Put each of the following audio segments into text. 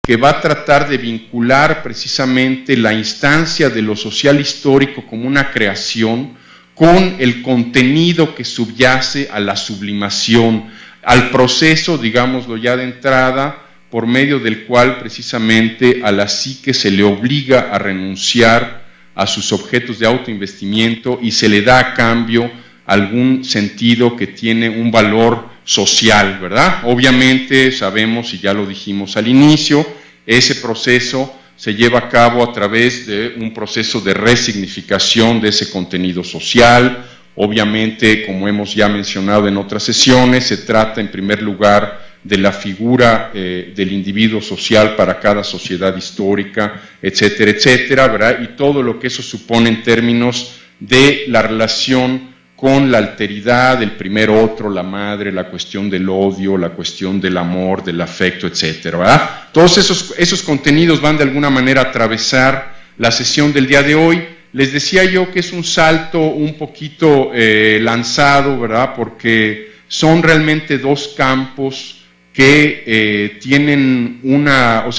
que va a tratar de vincular precisamente la instancia de lo social histórico como una creación con el contenido que subyace a la sublimación, al proceso, digámoslo ya de entrada, por medio del cual precisamente a la psique se le obliga a renunciar a sus objetos de autoinvestimiento y se le da a cambio algún sentido que tiene un valor social, ¿verdad? Obviamente sabemos, y ya lo dijimos al inicio, ese proceso se lleva a cabo a través de un proceso de resignificación de ese contenido social. Obviamente, como hemos ya mencionado en otras sesiones, se trata en primer lugar de la figura del individuo social para cada sociedad histórica, etcétera, etcétera, ¿verdad? Y todo lo que eso supone en términos de la relación con la alteridad, el primer otro, la madre, la cuestión del odio, la cuestión del amor, del afecto, etcétera, ¿verdad? Todos esos contenidos van de alguna manera a atravesar la sesión del día de hoy. Les decía yo que es un salto un poquito lanzado, ¿verdad? Porque son realmente dos campos que tienen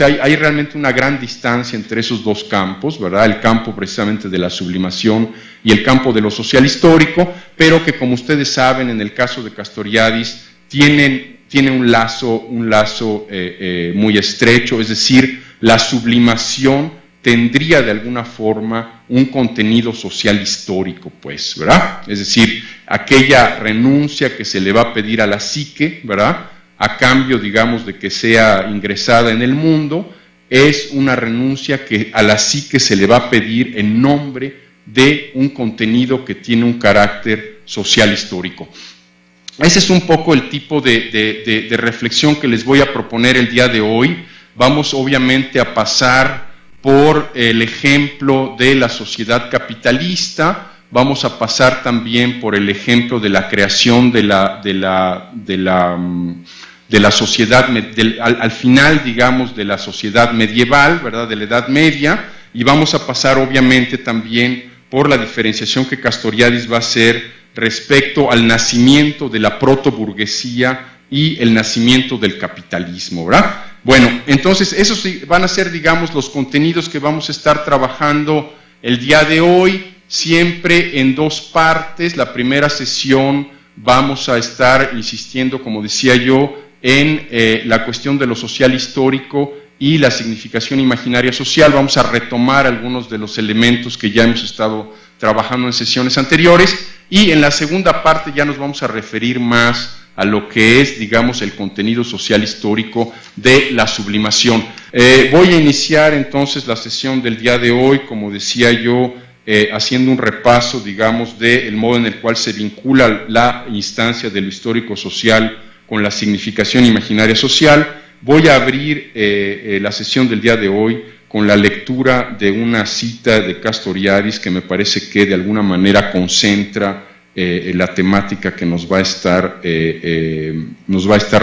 hay realmente una gran distancia entre esos dos campos, ¿verdad? El campo precisamente de la sublimación y el campo de lo social histórico, pero que, como ustedes saben, en el caso de Castoriadis, tiene un lazo muy estrecho, es decir, la sublimación tendría de alguna forma un contenido social histórico, pues, ¿verdad? Es decir, aquella renuncia que se le va a pedir a la psique, ¿verdad?, a cambio, digamos, de que sea ingresada en el mundo, es una renuncia que a la psique se le va a pedir en nombre de un contenido que tiene un carácter social histórico. Ese es un poco el tipo de reflexión que les voy a proponer el día de hoy. Vamos obviamente a pasar por el ejemplo de la sociedad capitalista, vamos a pasar también por el ejemplo de la creación de la sociedad, al final, digamos, de la sociedad medieval, ¿verdad?, de la Edad Media, y vamos a pasar obviamente también por la diferenciación que Castoriadis va a hacer respecto al nacimiento de la protoburguesía y el nacimiento del capitalismo, ¿verdad? Bueno, entonces esos van a ser, digamos, los contenidos que vamos a estar trabajando el día de hoy, siempre en dos partes. La primera sesión vamos a estar insistiendo, como decía yo, en la cuestión de lo social histórico y la significación imaginaria social. Vamos a retomar algunos de los elementos que ya hemos estado trabajando en sesiones anteriores, y en la segunda parte ya nos vamos a referir más a lo que es, digamos, el contenido social histórico de la sublimación. Voy a iniciar entonces la sesión del día de hoy, como decía yo, haciendo un repaso, digamos, del modo en el cual se vincula la instancia de lo histórico social con la significación imaginaria social. Voy a abrir la sesión del día de hoy con la lectura de una cita de Castoriadis que me parece que de alguna manera concentra la temática que nos va a estar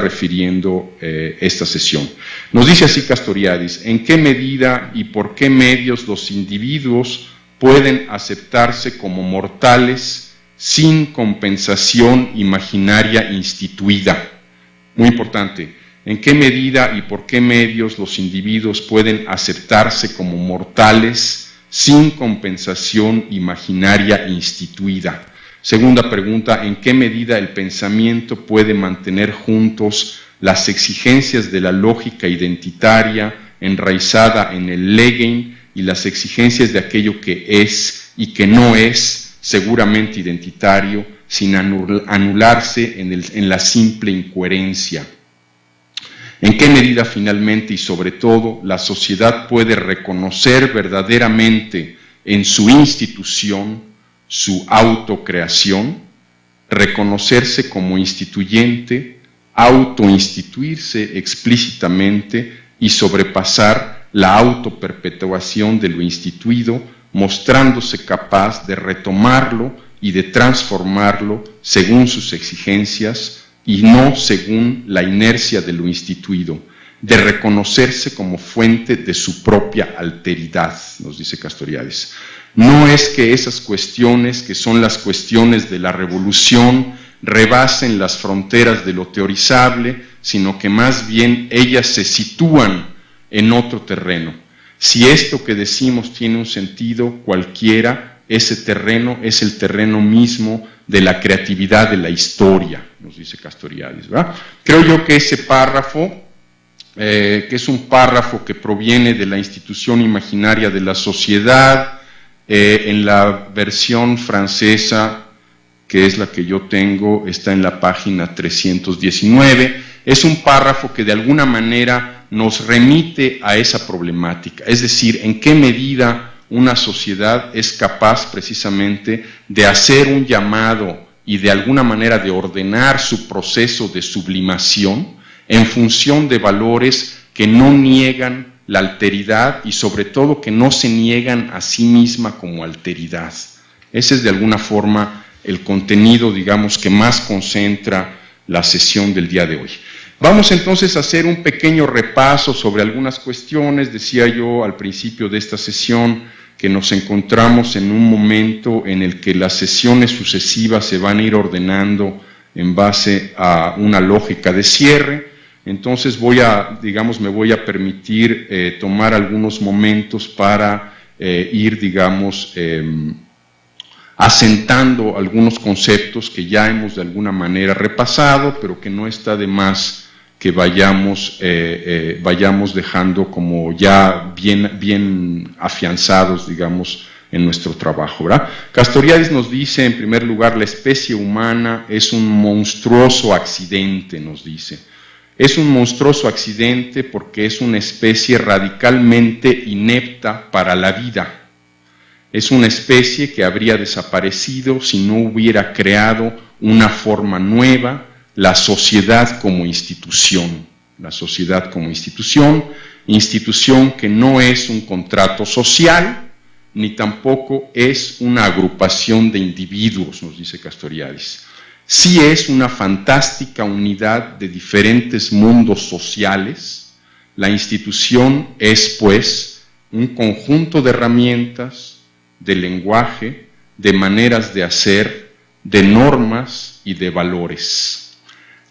refiriendo esta sesión. Nos dice así Castoriadis: ¿en qué medida y por qué medios los individuos pueden aceptarse como mortales sin compensación imaginaria instituida? Muy importante. ¿En qué medida y por qué medios los individuos pueden aceptarse como mortales sin compensación imaginaria instituida? Segunda pregunta: ¿en qué medida el pensamiento puede mantener juntos las exigencias de la lógica identitaria enraizada en el Legen y las exigencias de aquello que es y que no es seguramente identitario, sin anularse en la simple incoherencia? ¿En qué medida finalmente y sobre todo la sociedad puede reconocer verdaderamente en su institución su autocreación, reconocerse como instituyente, autoinstituirse explícitamente y sobrepasar la autoperpetuación de lo instituido, mostrándose capaz de retomarlo y de transformarlo según sus exigencias y no según la inercia de lo instituido, de reconocerse como fuente de su propia alteridad, nos dice Castoriadis. No es que esas cuestiones, que son las cuestiones de la revolución, rebasen las fronteras de lo teorizable, sino que más bien ellas se sitúan en otro terreno. Si esto que decimos tiene un sentido cualquiera, ese terreno es el terreno mismo de la creatividad de la historia, nos dice Castoriadis, ¿verdad? Creo yo que ese párrafo, que es un párrafo que proviene de la institución imaginaria de la sociedad, en la versión francesa, que es la que yo tengo, está en la página 319, es un párrafo que de alguna manera nos remite a esa problemática, es decir, en qué medida una sociedad es capaz precisamente de hacer un llamado y de alguna manera de ordenar su proceso de sublimación en función de valores que no niegan la alteridad y sobre todo que no se niegan a sí misma como alteridad. Ese es de alguna forma el contenido, digamos, que más concentra la sesión del día de hoy. Vamos entonces a hacer un pequeño repaso sobre algunas cuestiones. Decía yo al principio de esta sesión que nos encontramos en un momento en el que las sesiones sucesivas se van a ir ordenando en base a una lógica de cierre. Entonces me voy a permitir tomar algunos momentos para ir, digamos, asentando algunos conceptos que ya hemos de alguna manera repasado, pero que no está de más que vayamos dejando como ya bien afianzados, digamos, en nuestro trabajo, ¿verdad? Castoriadis nos dice, en primer lugar, la especie humana es un monstruoso accidente, nos dice. Es un monstruoso accidente porque es una especie radicalmente inepta para la vida. Es una especie que habría desaparecido si no hubiera creado una forma nueva, la sociedad como institución. La sociedad como institución que no es un contrato social, ni tampoco es una agrupación de individuos, nos dice Castoriadis. Sí es una fantástica unidad de diferentes mundos sociales. La institución es, pues, un conjunto de herramientas, de lenguaje, de maneras de hacer, de normas y de valores.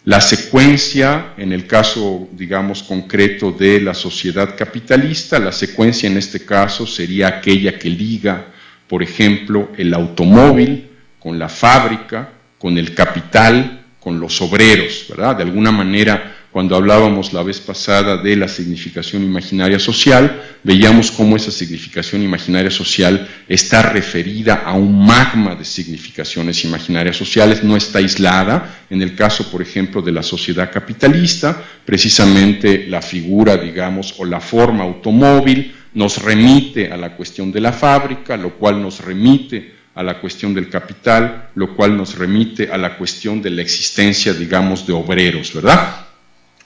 La secuencia, en el caso, digamos, concreto de la sociedad capitalista, la secuencia en este caso sería aquella que liga, por ejemplo, el automóvil con la fábrica, con el capital, con los obreros, ¿verdad? De alguna manera, cuando hablábamos la vez pasada de la significación imaginaria social, veíamos cómo esa significación imaginaria social está referida a un magma de significaciones imaginarias sociales, no está aislada. En el caso, por ejemplo, de la sociedad capitalista, precisamente la figura, digamos, o la forma automóvil nos remite a la cuestión de la fábrica, lo cual nos remite a la cuestión del capital, lo cual nos remite a la cuestión de la existencia, digamos, de obreros, ¿verdad?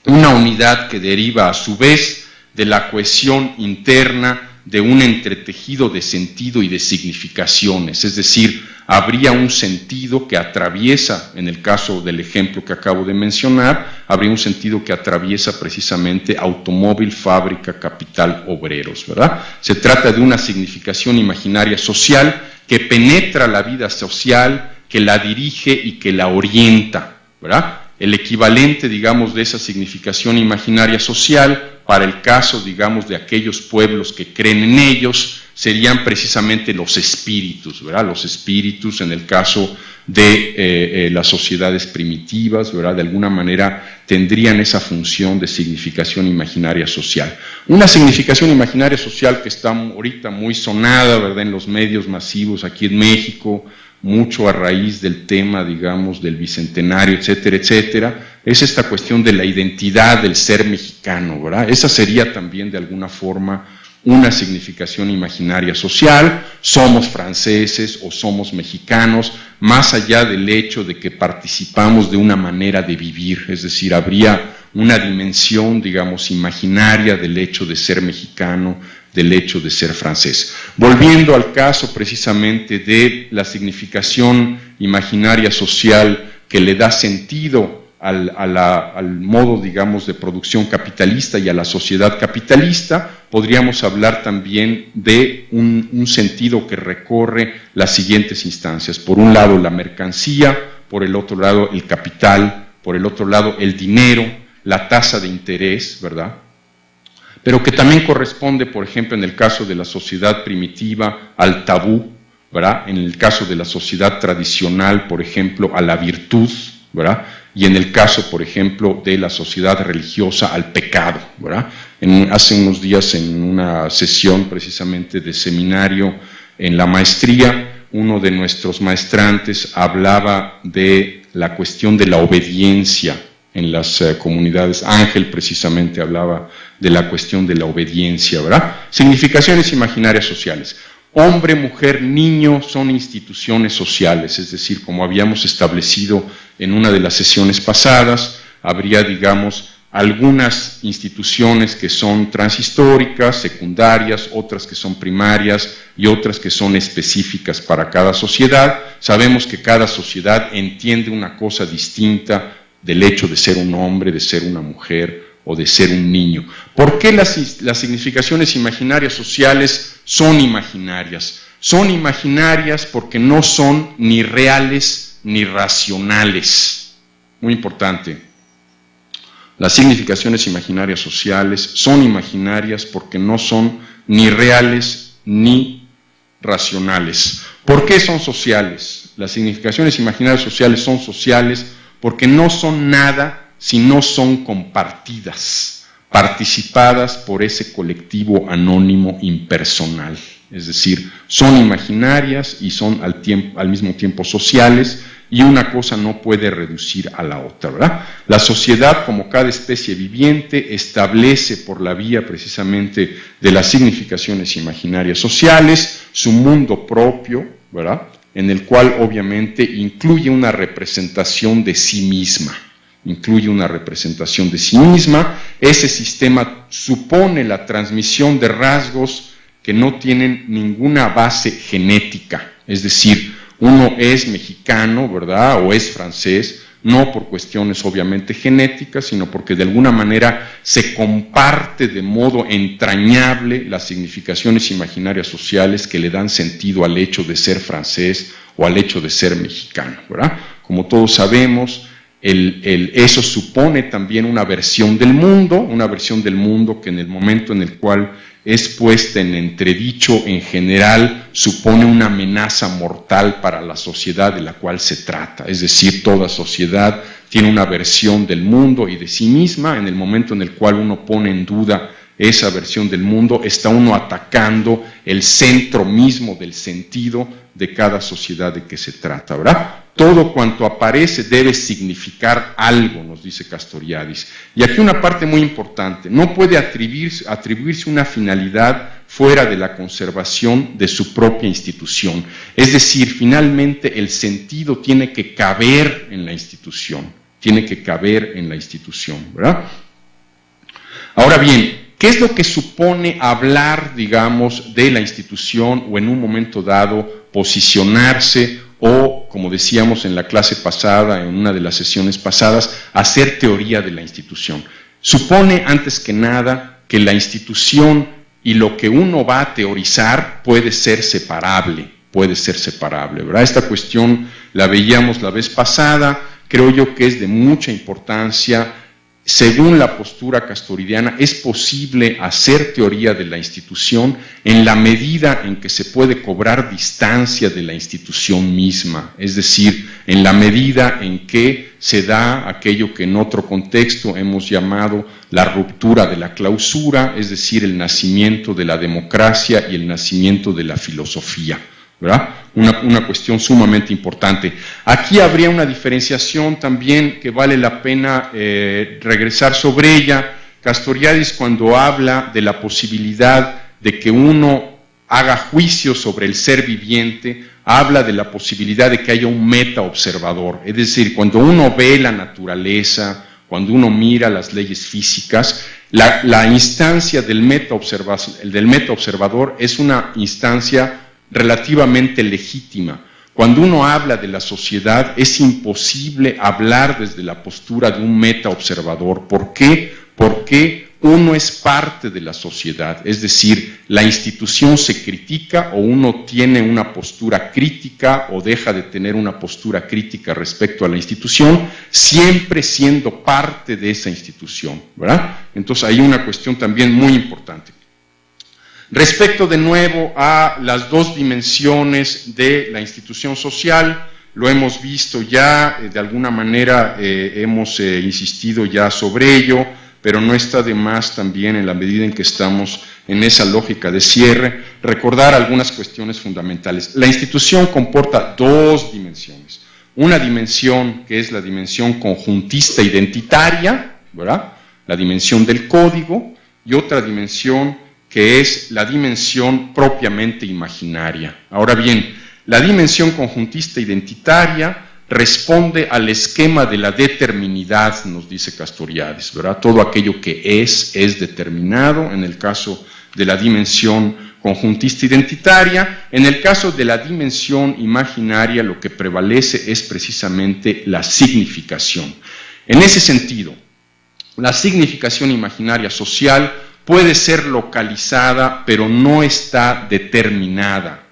Una unidad que deriva a su vez de la cohesión interna de un entretejido de sentido y de significaciones, es decir, habría un sentido que atraviesa, en el caso del ejemplo que acabo de mencionar, habría un sentido que atraviesa precisamente automóvil, fábrica, capital, obreros, ¿verdad? Se trata de una significación imaginaria social que penetra la vida social, que la dirige y que la orienta, ¿verdad? El equivalente, digamos, de esa significación imaginaria social, para el caso, digamos, de aquellos pueblos que creen en ellos, serían precisamente los espíritus, ¿verdad? Los espíritus en el caso de las sociedades primitivas, ¿verdad? De alguna manera tendrían esa función de significación imaginaria social. Una significación imaginaria social que está ahorita muy sonada, ¿verdad? En los medios masivos aquí en México, mucho a raíz del tema, digamos, del bicentenario, etcétera, etcétera, es esta cuestión de la identidad del ser mexicano, ¿verdad? Esa sería también de alguna forma una significación imaginaria social. Somos franceses o somos mexicanos, más allá del hecho de que participamos de una manera de vivir, es decir, habría una dimensión, digamos, imaginaria del hecho de ser mexicano, del hecho de ser francés. Volviendo al caso precisamente de la significación imaginaria social que le da sentido al modo, digamos, de producción capitalista y a la sociedad capitalista, podríamos hablar también de un sentido que recorre las siguientes instancias. Por un lado, la mercancía, por el otro lado, el capital, por el otro lado, el dinero, la tasa de interés, ¿verdad? pero que también corresponde, por ejemplo, en el caso de la sociedad primitiva, al tabú, ¿verdad? En el caso de la sociedad tradicional, por ejemplo, a la virtud, ¿verdad? Y en el caso, por ejemplo, de la sociedad religiosa, al pecado, ¿verdad? Hace unos días, en una sesión precisamente de seminario en la maestría, uno de nuestros maestrantes hablaba de la cuestión de la obediencia en las comunidades. Ángel precisamente hablaba de la cuestión de la obediencia, ¿verdad? Significaciones imaginarias sociales. Hombre, mujer, niño son instituciones sociales, es decir, como habíamos establecido en una de las sesiones pasadas, habría, digamos, algunas instituciones que son transhistóricas, secundarias, otras que son primarias y otras que son específicas para cada sociedad. Sabemos que cada sociedad entiende una cosa distinta del hecho de ser un hombre, de ser una mujer o de ser un niño. ¿Por qué las significaciones imaginarias sociales son imaginarias? Son imaginarias porque no son ni reales ni racionales. Muy importante. Las significaciones imaginarias sociales son imaginarias porque no son ni reales ni racionales. ¿Por qué son sociales? Las significaciones imaginarias sociales son sociales porque no son nada si no son compartidas, participadas por ese colectivo anónimo impersonal. Es decir, son imaginarias y son al mismo tiempo sociales, y una cosa no puede reducir a la otra, ¿verdad? La sociedad, como cada especie viviente, establece por la vía precisamente de las significaciones imaginarias sociales su mundo propio, ¿verdad? En el cual obviamente incluye una representación de sí misma. Ese sistema supone la transmisión de rasgos que no tienen ninguna base genética, es decir, uno es mexicano, ¿verdad?, o es francés, no por cuestiones obviamente genéticas, sino porque de alguna manera se comparte de modo entrañable las significaciones imaginarias sociales que le dan sentido al hecho de ser francés o al hecho de ser mexicano, ¿verdad? Como todos sabemos, eso supone también una versión del mundo que en el momento en el cual es puesta en entredicho, en general supone una amenaza mortal para la sociedad de la cual se trata. Es decir, toda sociedad tiene una versión del mundo y de sí misma. En el momento en el cual uno pone en duda esa versión del mundo, está uno atacando el centro mismo del sentido de cada sociedad de que se trata, ¿verdad? Todo cuanto aparece debe significar algo, nos dice Castoriadis. Y aquí una parte muy importante: no puede atribuirse una finalidad fuera de la conservación de su propia institución. Es decir, finalmente el sentido tiene que caber en la institución, ¿verdad? Ahora bien, ¿qué es lo que supone hablar, digamos, de la institución o en un momento dado posicionarse o, como decíamos en la clase pasada, en una de las sesiones pasadas, hacer teoría de la institución? Supone, antes que nada, que la institución y lo que uno va a teorizar puede ser separable, ¿verdad? Esta cuestión la veíamos la vez pasada, creo yo que es de mucha importancia. Según la postura castoridiana, es posible hacer teoría de la institución en la medida en que se puede cobrar distancia de la institución misma, es decir, en la medida en que se da aquello que en otro contexto hemos llamado la ruptura de la clausura, es decir, el nacimiento de la democracia y el nacimiento de la filosofía, ¿verdad? Una cuestión sumamente importante. Aquí habría una diferenciación también que vale la pena regresar sobre ella. Castoriadis, cuando habla de la posibilidad de que uno haga juicio sobre el ser viviente, habla de la posibilidad de que haya un metaobservador. Es decir, cuando uno ve la naturaleza, cuando uno mira las leyes físicas, la instancia del metaobservador es una instancia relativamente legítima. Cuando uno habla de la sociedad, es imposible hablar desde la postura de un metaobservador. ¿Por qué? Porque uno es parte de la sociedad, es decir, la institución se critica o uno tiene una postura crítica o deja de tener una postura crítica respecto a la institución, siempre siendo parte de esa institución, ¿verdad? Entonces hay una cuestión también muy importante. Respecto de nuevo a las dos dimensiones de la institución social, lo hemos visto ya, de alguna manera hemos insistido ya sobre ello, pero no está de más también, en la medida en que estamos en esa lógica de cierre, recordar algunas cuestiones fundamentales. La institución comporta dos dimensiones. Una dimensión que es la dimensión conjuntista identitaria, ¿verdad?, la dimensión del código, y otra dimensión que es la dimensión propiamente imaginaria. Ahora bien, la dimensión conjuntista identitaria responde al esquema de la determinidad, nos dice Castoriadis, ¿verdad? Todo aquello que es determinado, en el caso de la dimensión conjuntista identitaria. En el caso de la dimensión imaginaria, lo que prevalece es precisamente la significación. En ese sentido, la significación imaginaria social puede ser localizada, pero no está determinada,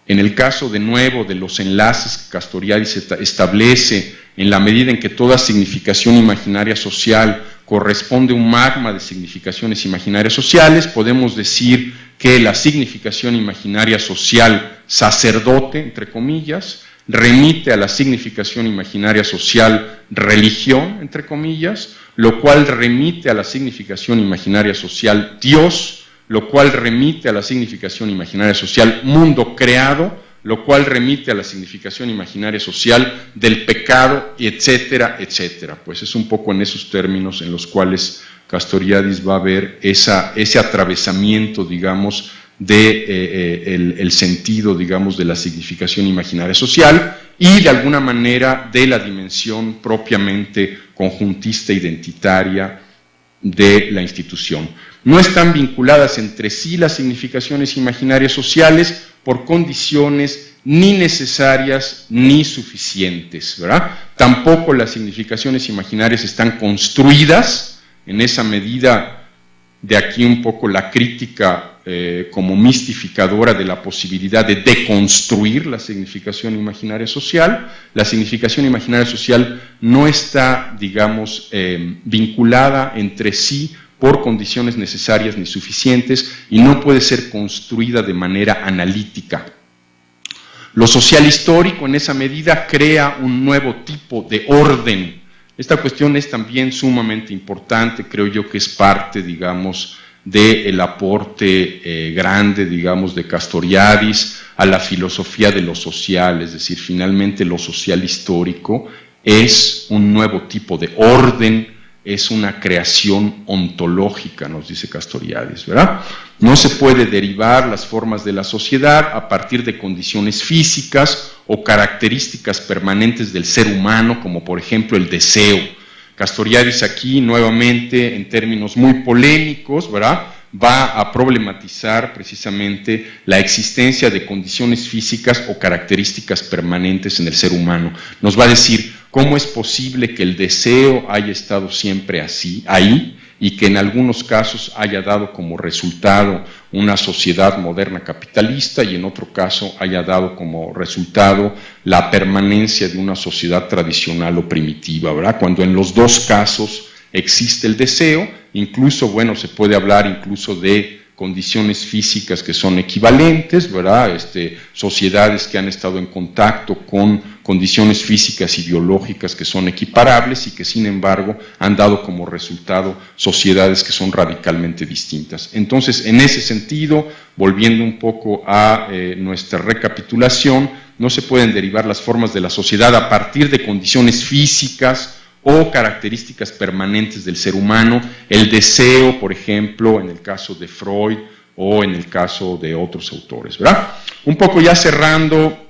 En el caso, de nuevo, de los enlaces que Castoriadis establece, en la medida en que toda significación imaginaria social corresponde a un magma de significaciones imaginarias sociales, podemos decir que la significación imaginaria social sacerdote, entre comillas, remite a la significación imaginaria social religión, entre comillas, lo cual remite a la significación imaginaria social Dios, lo cual remite a la significación imaginaria social mundo creado, lo cual remite a la significación imaginaria social del pecado, etcétera, etcétera. Pues es un poco en esos términos en los cuales Castoriadis va a ver ese atravesamiento, digamos, el sentido, digamos, de la significación imaginaria social y, de alguna manera, de la dimensión propiamente conjuntista identitaria de la institución. No están vinculadas entre sí las significaciones imaginarias sociales por condiciones ni necesarias ni suficientes, ¿verdad? Tampoco las significaciones imaginarias están construidas, en esa medida, de aquí un poco la crítica como mistificadora de la posibilidad de deconstruir la significación imaginaria social. La significación imaginaria social no está, digamos, vinculada entre sí por condiciones necesarias ni suficientes y no puede ser construida de manera analítica. Lo social histórico, en esa medida, crea un nuevo tipo de orden. Esta cuestión es también sumamente importante, creo yo que es parte, digamos, del aporte grande, digamos, de Castoriadis a la filosofía de lo social, es decir, finalmente lo social histórico es un nuevo tipo de orden, es una creación ontológica, nos dice Castoriadis, ¿verdad? No se puede derivar las formas de la sociedad a partir de condiciones físicas o características permanentes del ser humano, como por ejemplo el deseo. Castoriadis aquí, nuevamente, en términos muy polémicos, ¿verdad?, va a problematizar precisamente la existencia de condiciones físicas o características permanentes en el ser humano. Nos va a decir cómo es posible que el deseo haya estado siempre así, ahí, y que en algunos casos haya dado como resultado una sociedad moderna capitalista y en otro caso haya dado como resultado la permanencia de una sociedad tradicional o primitiva, ¿verdad? Cuando en los dos casos existe el deseo, incluso, bueno, se puede hablar incluso de condiciones físicas que son equivalentes, ¿verdad? Sociedades que han estado en contacto con condiciones físicas y biológicas que son equiparables y que, sin embargo, han dado como resultado sociedades que son radicalmente distintas. Entonces, en ese sentido, volviendo un poco a nuestra recapitulación, no se pueden derivar las formas de la sociedad a partir de condiciones físicas o características permanentes del ser humano, el deseo, por ejemplo, en el caso de Freud o en el caso de otros autores, ¿verdad? Un poco ya cerrando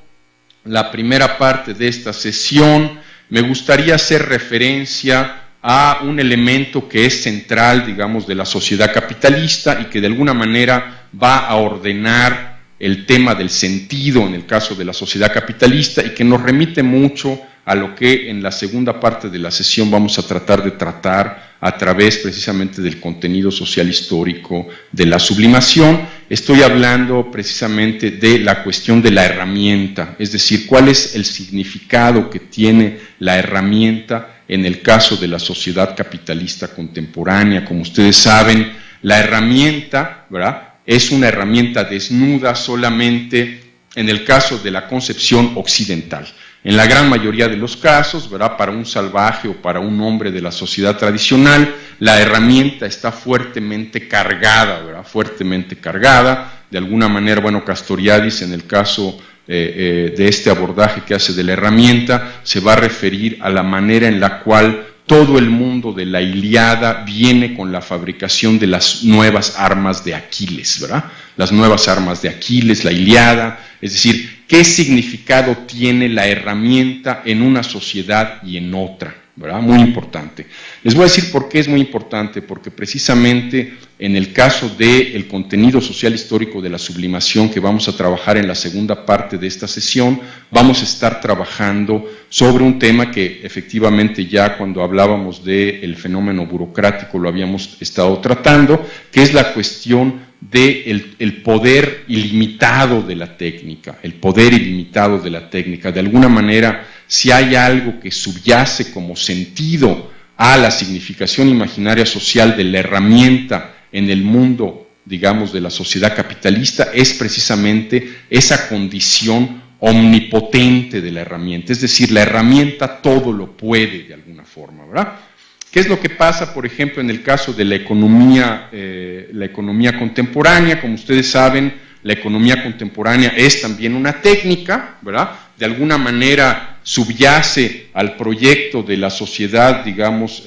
la primera parte de esta sesión, me gustaría hacer referencia a un elemento que es central, digamos, de la sociedad capitalista y que de alguna manera va a ordenar el tema del sentido en el caso de la sociedad capitalista y que nos remite mucho a lo que en la segunda parte de la sesión vamos a tratar de tratar a través precisamente del contenido social histórico de la sublimación. Estoy hablando precisamente de la cuestión de la herramienta, es decir, cuál es el significado que tiene la herramienta en el caso de la sociedad capitalista contemporánea. Como ustedes saben, la herramienta, ¿verdad?, es una herramienta desnuda solamente en el caso de la concepción occidental. En la gran mayoría de los casos, ¿verdad?, para un salvaje o para un hombre de la sociedad tradicional, la herramienta está fuertemente cargada, ¿verdad?, fuertemente cargada. De alguna manera, bueno, Castoriadis, en el caso de este abordaje que hace de la herramienta, se va a referir a la manera en la cual todo el mundo de la Ilíada viene con la fabricación de las nuevas armas de Aquiles, ¿verdad? Las nuevas armas de Aquiles, la Ilíada, es decir, ¿qué significado tiene la herramienta en una sociedad y en otra? ¿Verdad? Muy importante. Les voy a decir por qué es muy importante, porque precisamente en el caso del contenido social histórico de la sublimación que vamos a trabajar en la segunda parte de esta sesión, vamos a estar trabajando sobre un tema que efectivamente ya cuando hablábamos del fenómeno burocrático lo habíamos estado tratando, que es la cuestión del poder ilimitado de la técnica, el poder ilimitado de la técnica. De alguna manera, si hay algo que subyace como sentido a la significación imaginaria social de la herramienta en el mundo, digamos, de la sociedad capitalista, es precisamente esa condición omnipotente de la herramienta, es decir, la herramienta todo lo puede de alguna forma, ¿verdad? ¿Qué es lo que pasa, por ejemplo, en el caso de la economía contemporánea? Como ustedes saben, la economía contemporánea es también una técnica, ¿verdad? De alguna manera subyace al proyecto de la sociedad, digamos,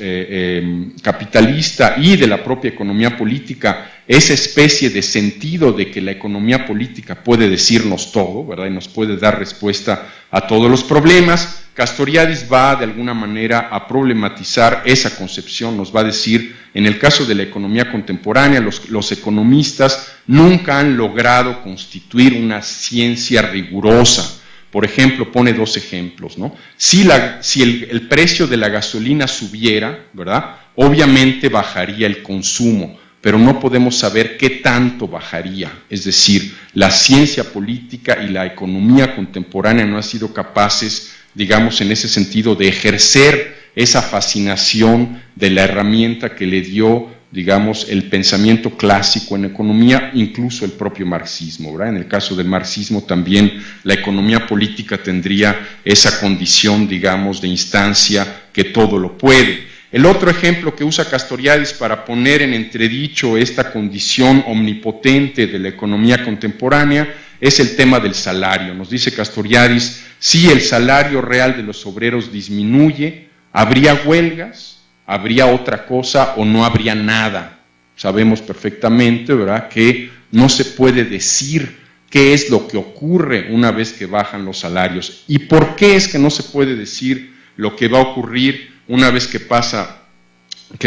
capitalista y de la propia economía política, esa especie de sentido de que la economía política puede decirnos todo, ¿verdad? Y nos puede dar respuesta a todos los problemas. Castoriadis va de alguna manera a problematizar esa concepción, nos va a decir, en el caso de la economía contemporánea, los economistas nunca han logrado constituir una ciencia rigurosa. Por ejemplo, pone dos ejemplos, ¿no? Si el precio de la gasolina subiera, ¿verdad?, obviamente bajaría el consumo, pero no podemos saber qué tanto bajaría. Es decir, la ciencia política y la economía contemporánea no han sido capaces, digamos, en ese sentido, de ejercer esa fascinación de la herramienta que le dio, digamos, el pensamiento clásico en economía, incluso el propio marxismo, ¿verdad? En el caso del marxismo también la economía política tendría esa condición, digamos, de instancia que todo lo puede. El otro ejemplo que usa Castoriadis para poner en entredicho esta condición omnipotente de la economía contemporánea es el tema del salario. Nos dice Castoriadis, si el salario real de los obreros disminuye, ¿habría huelgas? ¿Habría otra cosa o no habría nada? Sabemos perfectamente, ¿verdad?, que no se puede decir qué es lo que ocurre una vez que bajan los salarios. ¿Y por qué es que no se puede decir lo que va a ocurrir una vez que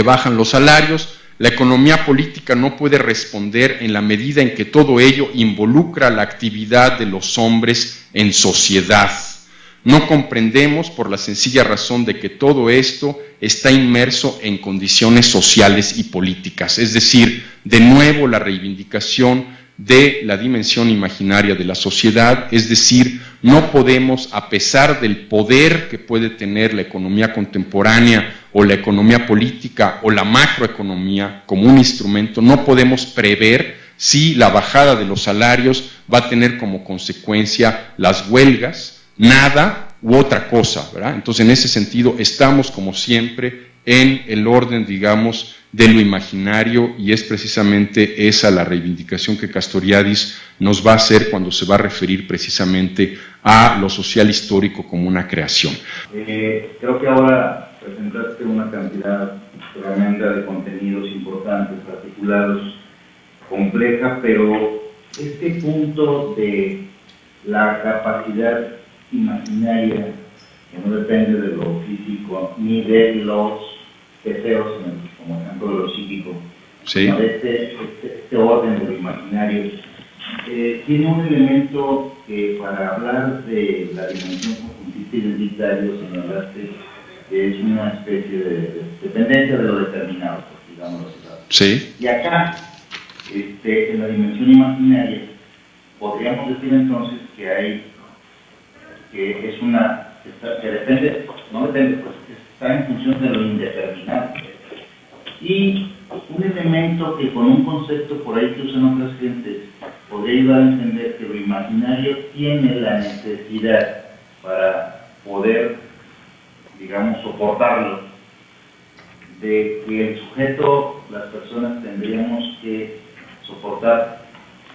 bajan los salarios? La economía política no puede responder en la medida en que todo ello involucra la actividad de los hombres en sociedad. No comprendemos por la sencilla razón de que todo esto está inmerso en condiciones sociales y políticas, es decir, de nuevo la reivindicación de la dimensión imaginaria de la sociedad, es decir, no podemos, a pesar del poder que puede tener la economía contemporánea o la economía política o la macroeconomía como un instrumento, no podemos prever si la bajada de los salarios va a tener como consecuencia las huelgas, nada u otra cosa, ¿verdad? Entonces, en ese sentido, estamos como siempre en el orden, digamos, de lo imaginario, y es precisamente esa la reivindicación que Castoriadis nos va a hacer cuando se va a referir precisamente a lo social histórico como una creación. Creo que ahora presentaste una cantidad tremenda de contenidos importantes, articulados, compleja, pero este punto de la capacidad imaginaria, que no depende de lo físico ni de los deseos, como ejemplo de lo psíquico, sí, sino de este orden de lo imaginario, tiene un elemento que para hablar de la dimensión conjuntista identitaria señalaste que es una especie de dependencia de lo determinado, digámoslo así. Sí. Y acá, en la dimensión imaginaria, podríamos decir entonces que es una, que depende, no depende, pues está en función de lo indeterminado. Y un elemento que con un concepto por ahí que usan otras gentes podría ayudar a entender que lo imaginario tiene la necesidad para poder, digamos, soportarlo, de que el sujeto, las personas tendríamos que soportar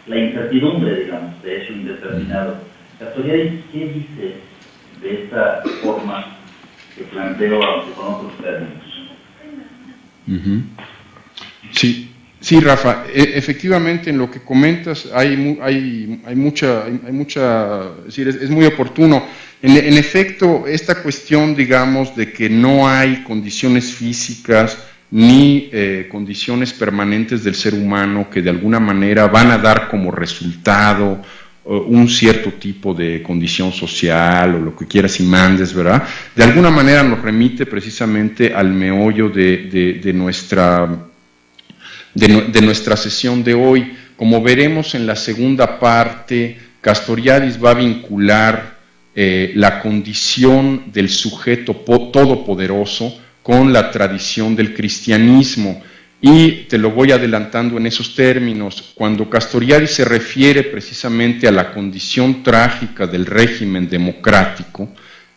la incertidumbre, digamos, de eso indeterminado. Castoriadis, ¿qué dice de esta forma que planteo, aunque con otros términos? Sí, Rafa, efectivamente en lo que comentas hay mucha, es decir, es muy oportuno. En efecto, esta cuestión, digamos, de que no hay condiciones físicas ni condiciones permanentes del ser humano que de alguna manera van a dar como resultado un cierto tipo de condición social o lo que quieras y mandes, ¿verdad? De alguna manera nos remite precisamente al meollo de nuestra sesión de hoy. Como veremos en la segunda parte, Castoriadis va a vincular la condición del sujeto todopoderoso con la tradición del cristianismo. Y te lo voy adelantando en esos términos. Cuando Castoriadis se refiere precisamente a la condición trágica del régimen democrático,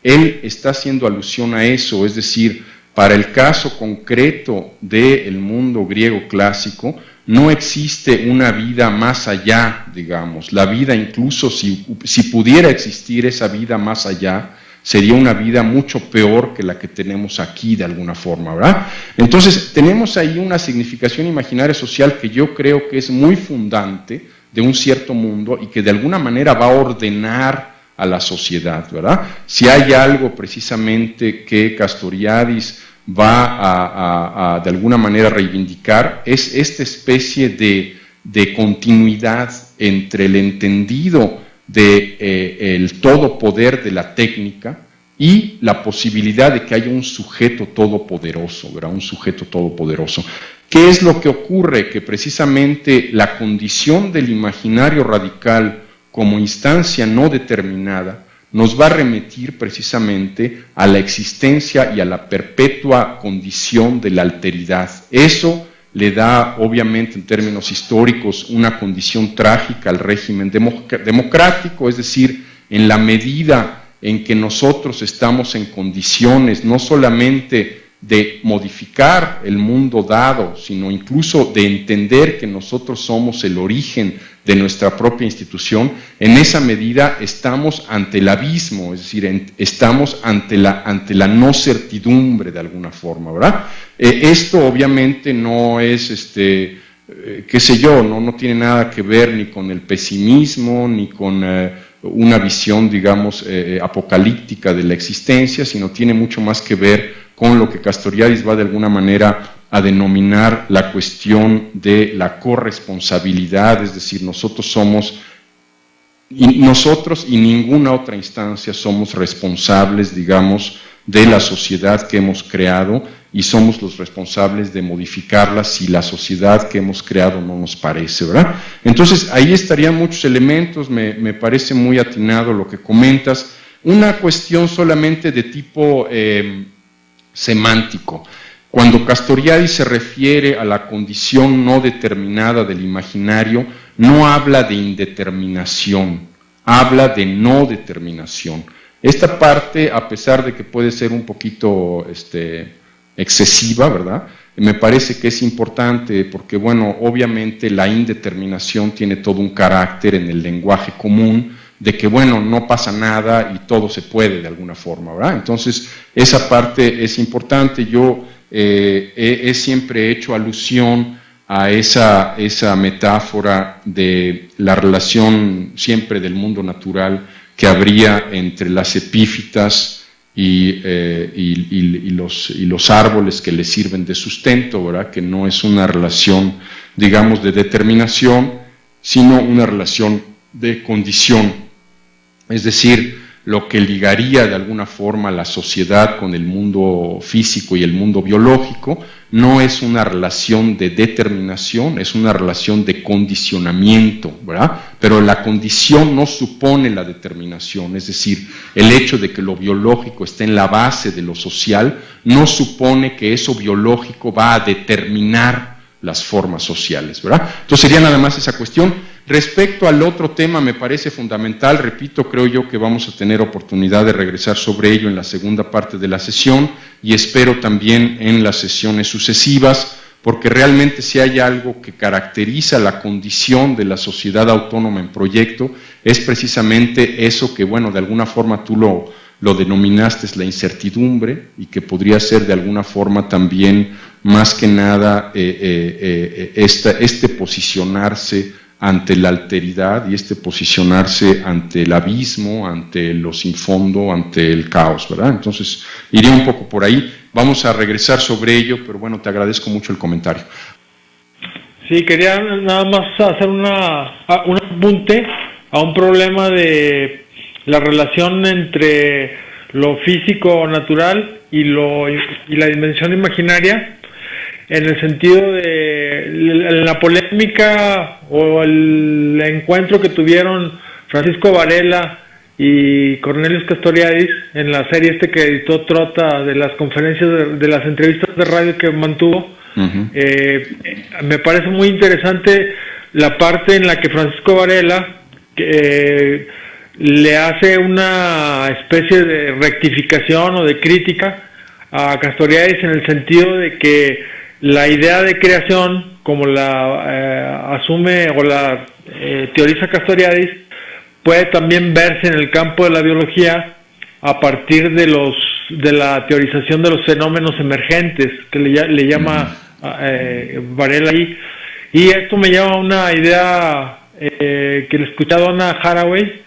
él está haciendo alusión a eso, es decir, para el caso concreto del mundo griego clásico, no existe una vida más allá, digamos. La vida, incluso si pudiera existir esa vida más allá, sería una vida mucho peor que la que tenemos aquí de alguna forma, ¿verdad? Entonces, tenemos ahí una significación imaginaria social que yo creo que es muy fundante de un cierto mundo y que de alguna manera va a ordenar a la sociedad, ¿verdad? Si hay algo precisamente que Castoriadis va a de alguna manera reivindicar, es esta especie de continuidad entre el entendido el todo poder de la técnica y la posibilidad de que haya un sujeto todopoderoso, ¿verdad? Un sujeto todopoderoso. ¿Qué es lo que ocurre? Que precisamente la condición del imaginario radical como instancia no determinada nos va a remitir precisamente a la existencia y a la perpetua condición de la alteridad. Eso le da, obviamente, en términos históricos, una condición trágica al régimen democrático, es decir, en la medida en que nosotros estamos en condiciones no solamente de modificar el mundo dado, sino incluso de entender que nosotros somos el origen de nuestra propia institución, en esa medida estamos ante el abismo, es decir, estamos ante la no certidumbre de alguna forma, ¿verdad? Esto obviamente no es, qué sé yo, no tiene nada que ver ni con el pesimismo, ni con una visión, digamos, apocalíptica de la existencia, sino tiene mucho más que ver con lo que Castoriadis va de alguna manera a denominar la cuestión de la corresponsabilidad, es decir, nosotros y ninguna otra instancia somos responsables, digamos, de la sociedad que hemos creado y somos los responsables de modificarla si la sociedad que hemos creado no nos parece, ¿verdad? Entonces, ahí estarían muchos elementos, me parece muy atinado lo que comentas. Una cuestión solamente de tipo semántico. Cuando Castoriadis se refiere a la condición no determinada del imaginario, no habla de indeterminación, habla de no determinación. Esta parte, a pesar de que puede ser un poquito excesiva, ¿verdad?, me parece que es importante porque, bueno, obviamente la indeterminación tiene todo un carácter en el lenguaje común, de que, bueno, no pasa nada y todo se puede de alguna forma, ¿verdad? Entonces, esa parte es importante. Yo he siempre hecho alusión a esa metáfora de la relación siempre del mundo natural que habría entre las epífitas y los árboles que les sirven de sustento, ¿verdad? Que no es una relación, digamos, de determinación, sino una relación de condición. Es decir, lo que ligaría de alguna forma la sociedad con el mundo físico y el mundo biológico no es una relación de determinación, es una relación de condicionamiento, ¿verdad? Pero la condición no supone la determinación, es decir, el hecho de que lo biológico esté en la base de lo social no supone que eso biológico va a determinar las formas sociales, ¿verdad? Entonces sería nada más esa cuestión. Respecto al otro tema, me parece fundamental, repito, creo yo que vamos a tener oportunidad de regresar sobre ello en la segunda parte de la sesión y espero también en las sesiones sucesivas, porque realmente si hay algo que caracteriza la condición de la sociedad autónoma en proyecto, es precisamente eso que, bueno, de alguna forma tú lo denominaste la incertidumbre y que podría ser de alguna forma también, más que nada, este posicionarse ante la alteridad y posicionarse ante el abismo, ante lo sin fondo, ante el caos, ¿verdad? Entonces, iría un poco por ahí. Vamos a regresar sobre ello, pero bueno, te agradezco mucho el comentario. Sí, quería nada más hacer un apunte a un problema de la relación entre lo físico natural y la dimensión imaginaria, en el sentido de la polémica o el encuentro que tuvieron Francisco Varela y Cornelius Castoriadis en la serie que editó Trota, de las conferencias, de las entrevistas de radio que mantuvo. Me parece muy interesante la parte en la que Francisco Varela le hace una especie de rectificación o de crítica a Castoriadis, en el sentido de que la idea de creación, como la asume o la teoriza Castoriadis, puede también verse en el campo de la biología a partir de la teorización de los fenómenos emergentes, que le llama Varela ahí. Y esto me lleva a una idea que le escuché a Donna Haraway,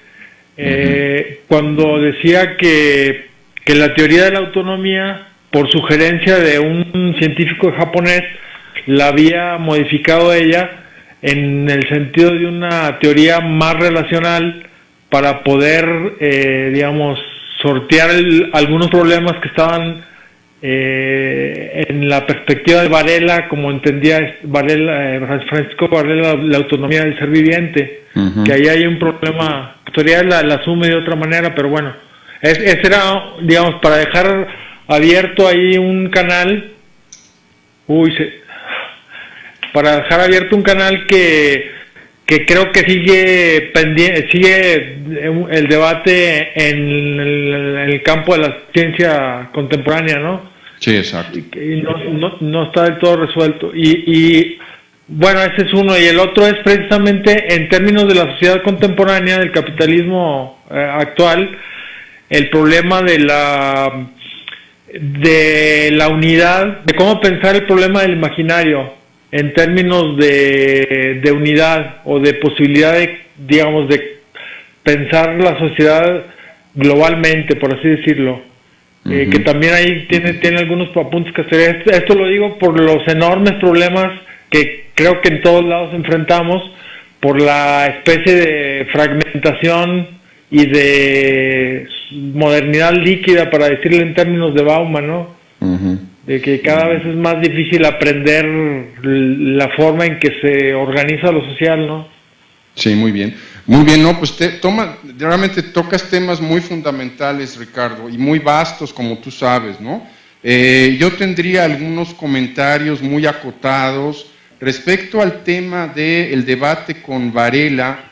cuando decía que la teoría de la autonomía, por sugerencia de un científico japonés, la había modificado ella en el sentido de una teoría más relacional para poder, digamos, sortear algunos problemas que estaban en la perspectiva de Varela, como entendía Francisco Varela, la autonomía del ser viviente, que ahí hay un problema. La teoría la asume de otra manera, pero bueno, ese era, digamos, para dejar abierto ahí un canal, para dejar abierto un canal que creo que sigue el debate en el campo de la ciencia contemporánea, ¿no? Sí, exacto. Y no está del todo resuelto. Y bueno, ese es uno. Y el otro es precisamente en términos de la sociedad contemporánea, del capitalismo actual, el problema de la unidad, de cómo pensar el problema del imaginario en términos de unidad o de posibilidad de, digamos, de pensar la sociedad globalmente, por así decirlo. Que también ahí tiene algunos apuntes que hacer. Esto lo digo por los enormes problemas que creo que en todos lados enfrentamos, por la especie de fragmentación y de modernidad líquida, para decirlo en términos de Bauman, ¿no? De que cada vez es más difícil aprender la forma en que se organiza lo social, ¿no? Sí, muy bien. Muy bien, no, pues realmente tocas temas muy fundamentales, Ricardo, y muy vastos, como tú sabes, ¿no? Yo tendría algunos comentarios muy acotados respecto al tema del debate con Varela.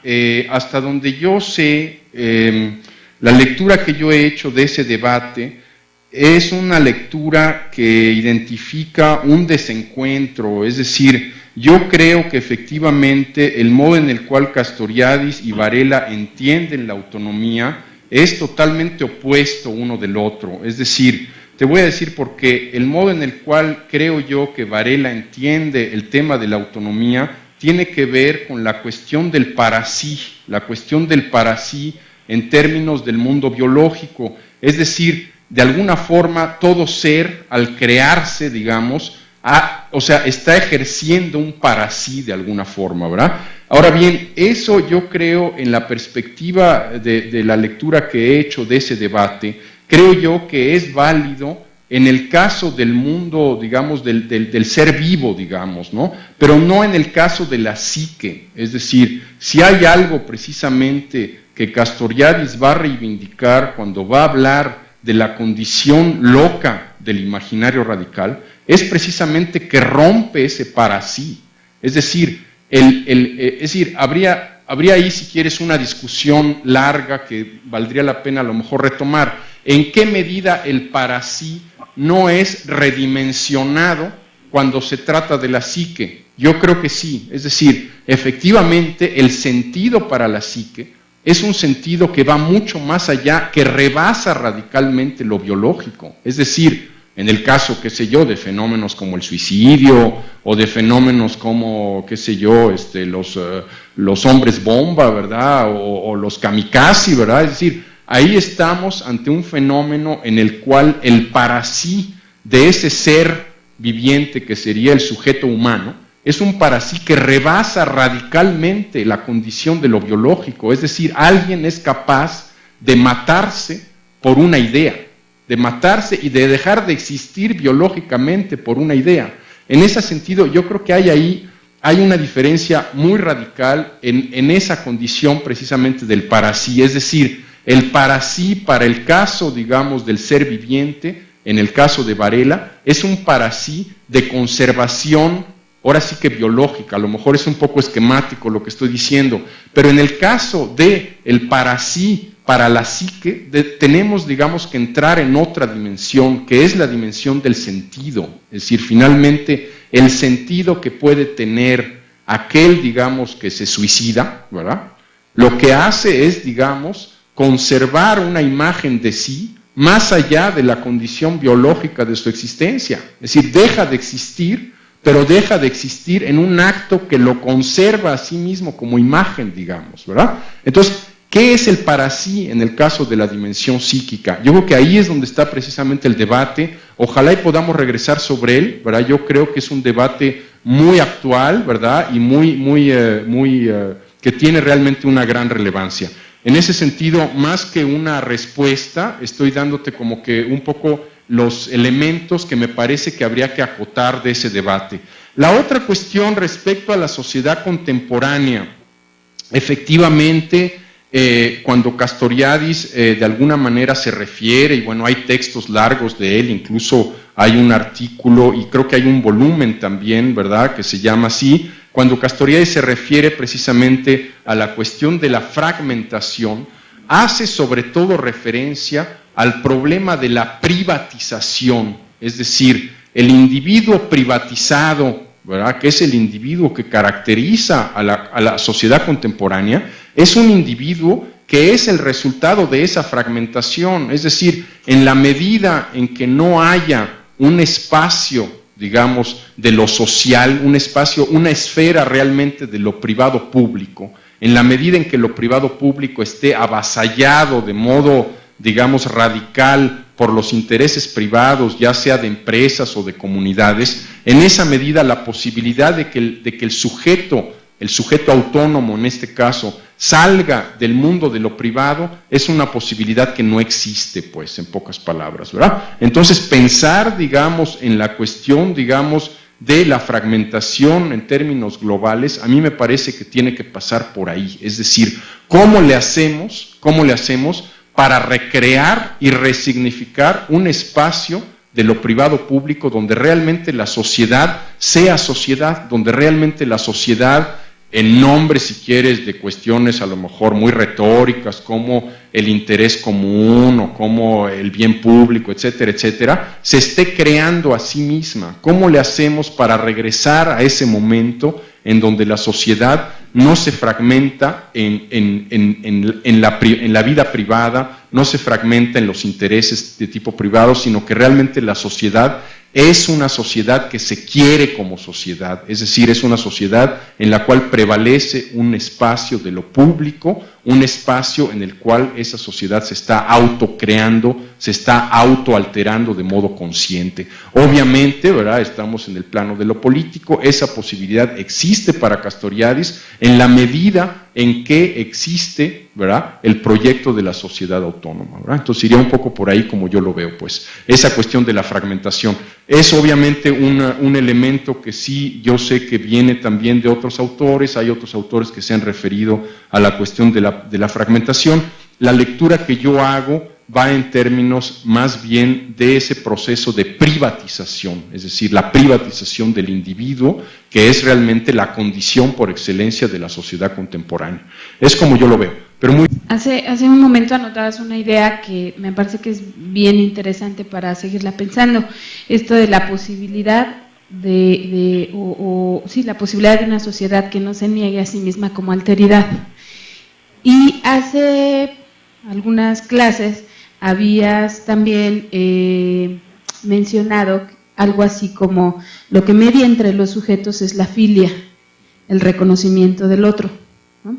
Hasta donde yo sé, la lectura que yo he hecho de ese debate es una lectura que identifica un desencuentro, es decir, yo creo que efectivamente el modo en el cual Castoriadis y Varela entienden la autonomía es totalmente opuesto uno del otro. Es decir, te voy a decir por qué. El modo en el cual creo yo que Varela entiende el tema de la autonomía tiene que ver con la cuestión del para sí, en términos del mundo biológico. Es decir, de alguna forma todo ser al crearse, digamos, o sea, está ejerciendo un para sí de alguna forma, ¿verdad? Ahora bien, eso yo creo, en la perspectiva de la lectura que he hecho de ese debate, creo yo que es válido en el caso del mundo, digamos, del ser vivo, digamos, ¿no? Pero no en el caso de la psique. Es decir, si hay algo precisamente que Castoriadis va a reivindicar cuando va a hablar de la condición loca del imaginario radical, es precisamente que rompe ese para sí. Es decir, habría ahí, si quieres, una discusión larga que valdría la pena a lo mejor retomar. ¿En qué medida el para sí no es redimensionado cuando se trata de la psique? Yo creo que sí. Es decir, efectivamente, el sentido para la psique es un sentido que va mucho más allá, que rebasa radicalmente lo biológico. Es decir, en el caso, qué sé yo, de fenómenos como el suicidio, o de fenómenos como, qué sé yo, los hombres bomba, ¿verdad? O los kamikaze, ¿verdad? Es decir, ahí estamos ante un fenómeno en el cual el para sí de ese ser viviente que sería el sujeto humano, es un para sí que rebasa radicalmente la condición de lo biológico. Es decir, alguien es capaz de matarse por una idea, de matarse y de dejar de existir biológicamente por una idea. En ese sentido, yo creo que hay una diferencia muy radical en esa condición precisamente del para sí. Es decir, el para sí para el caso, digamos, del ser viviente, en el caso de Varela, es un para sí de conservación, ahora sí que biológica. A lo mejor es un poco esquemático lo que estoy diciendo, pero en el caso de el para sí para la psique, tenemos, digamos, que entrar en otra dimensión, que es la dimensión del sentido. Es decir, finalmente, el sentido que puede tener aquel, digamos, que se suicida, ¿verdad? Lo que hace es, digamos, conservar una imagen de sí más allá de la condición biológica de su existencia. Es decir, deja de existir, pero deja de existir en un acto que lo conserva a sí mismo como imagen, digamos, ¿verdad? Entonces, ¿qué es el para sí en el caso de la dimensión psíquica? Yo creo que ahí es donde está precisamente el debate. Ojalá y podamos regresar sobre él, ¿verdad? Yo creo que es un debate muy actual, ¿verdad? Y que tiene realmente una gran relevancia. En ese sentido, más que una respuesta, estoy dándote como que un poco los elementos que me parece que habría que acotar de ese debate. La otra cuestión respecto a la sociedad contemporánea, efectivamente, cuando Castoriadis de alguna manera se refiere, y bueno, hay textos largos de él, incluso hay un artículo y creo que hay un volumen también, ¿verdad?, que se llama así, cuando Castoriadis se refiere precisamente a la cuestión de la fragmentación, hace sobre todo referencia al problema de la privatización, es decir, el individuo privatizado, ¿verdad?, que es el individuo que caracteriza a la sociedad contemporánea, es un individuo que es el resultado de esa fragmentación. Es decir, en la medida en que no haya un espacio, digamos, de lo social, un espacio, una esfera realmente de lo privado público, en la medida en que lo privado público esté avasallado de modo, digamos, radical por los intereses privados, ya sea de empresas o de comunidades, en esa medida la posibilidad de que el sujeto autónomo en este caso, salga del mundo de lo privado, es una posibilidad que no existe, pues, en pocas palabras, ¿verdad? Entonces, pensar, digamos, en la cuestión, digamos, de la fragmentación en términos globales, a mí me parece que tiene que pasar por ahí. Es decir, ¿cómo le hacemos para recrear y resignificar un espacio de lo privado público donde realmente la sociedad sea sociedad, donde realmente la sociedad, en nombre, si quieres, de cuestiones a lo mejor muy retóricas como el interés común o como el bien público, etcétera, etcétera, se esté creando a sí misma? ¿Cómo le hacemos para regresar a ese momento en donde la sociedad no se fragmenta en la vida privada, no se fragmenta en los intereses de tipo privado, sino que realmente la sociedad es una sociedad que se quiere como sociedad? Es decir, es una sociedad en la cual prevalece un espacio de lo público, un espacio en el cual esa sociedad se está autocreando, se está autoalterando de modo consciente. Obviamente, ¿verdad?, estamos en el plano de lo político, esa posibilidad existe para Castoriadis, en la medida en que existe, ¿verdad?, el proyecto de la sociedad autónoma, ¿verdad? Entonces iría un poco por ahí como yo lo veo, pues, esa cuestión de la fragmentación. Es obviamente un elemento que sí, yo sé que viene también de otros autores, hay otros autores que se han referido a la cuestión de la fragmentación. La lectura que yo hago va en términos más bien de ese proceso de privatización, es decir, la privatización del individuo, que es realmente la condición por excelencia de la sociedad contemporánea. Es como yo lo veo. Pero muy... Hace un momento anotabas una idea que me parece que es bien interesante para seguirla pensando, esto de la posibilidad la posibilidad de una sociedad que no se niegue a sí misma como alteridad. Y hace algunas clases habías también mencionado algo así como lo que media entre los sujetos es la filia, el reconocimiento del otro, ¿no?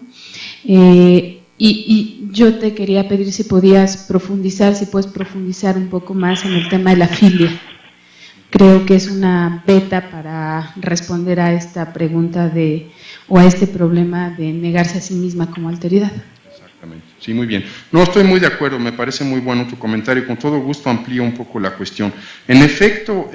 Y yo te quería pedir si puedes profundizar un poco más en el tema de la filia. Creo que es una beta para responder a esta pregunta o a este problema de negarse a sí misma como alteridad. Sí, muy bien. No, estoy muy de acuerdo, me parece muy bueno tu comentario, con todo gusto amplío un poco la cuestión. En efecto,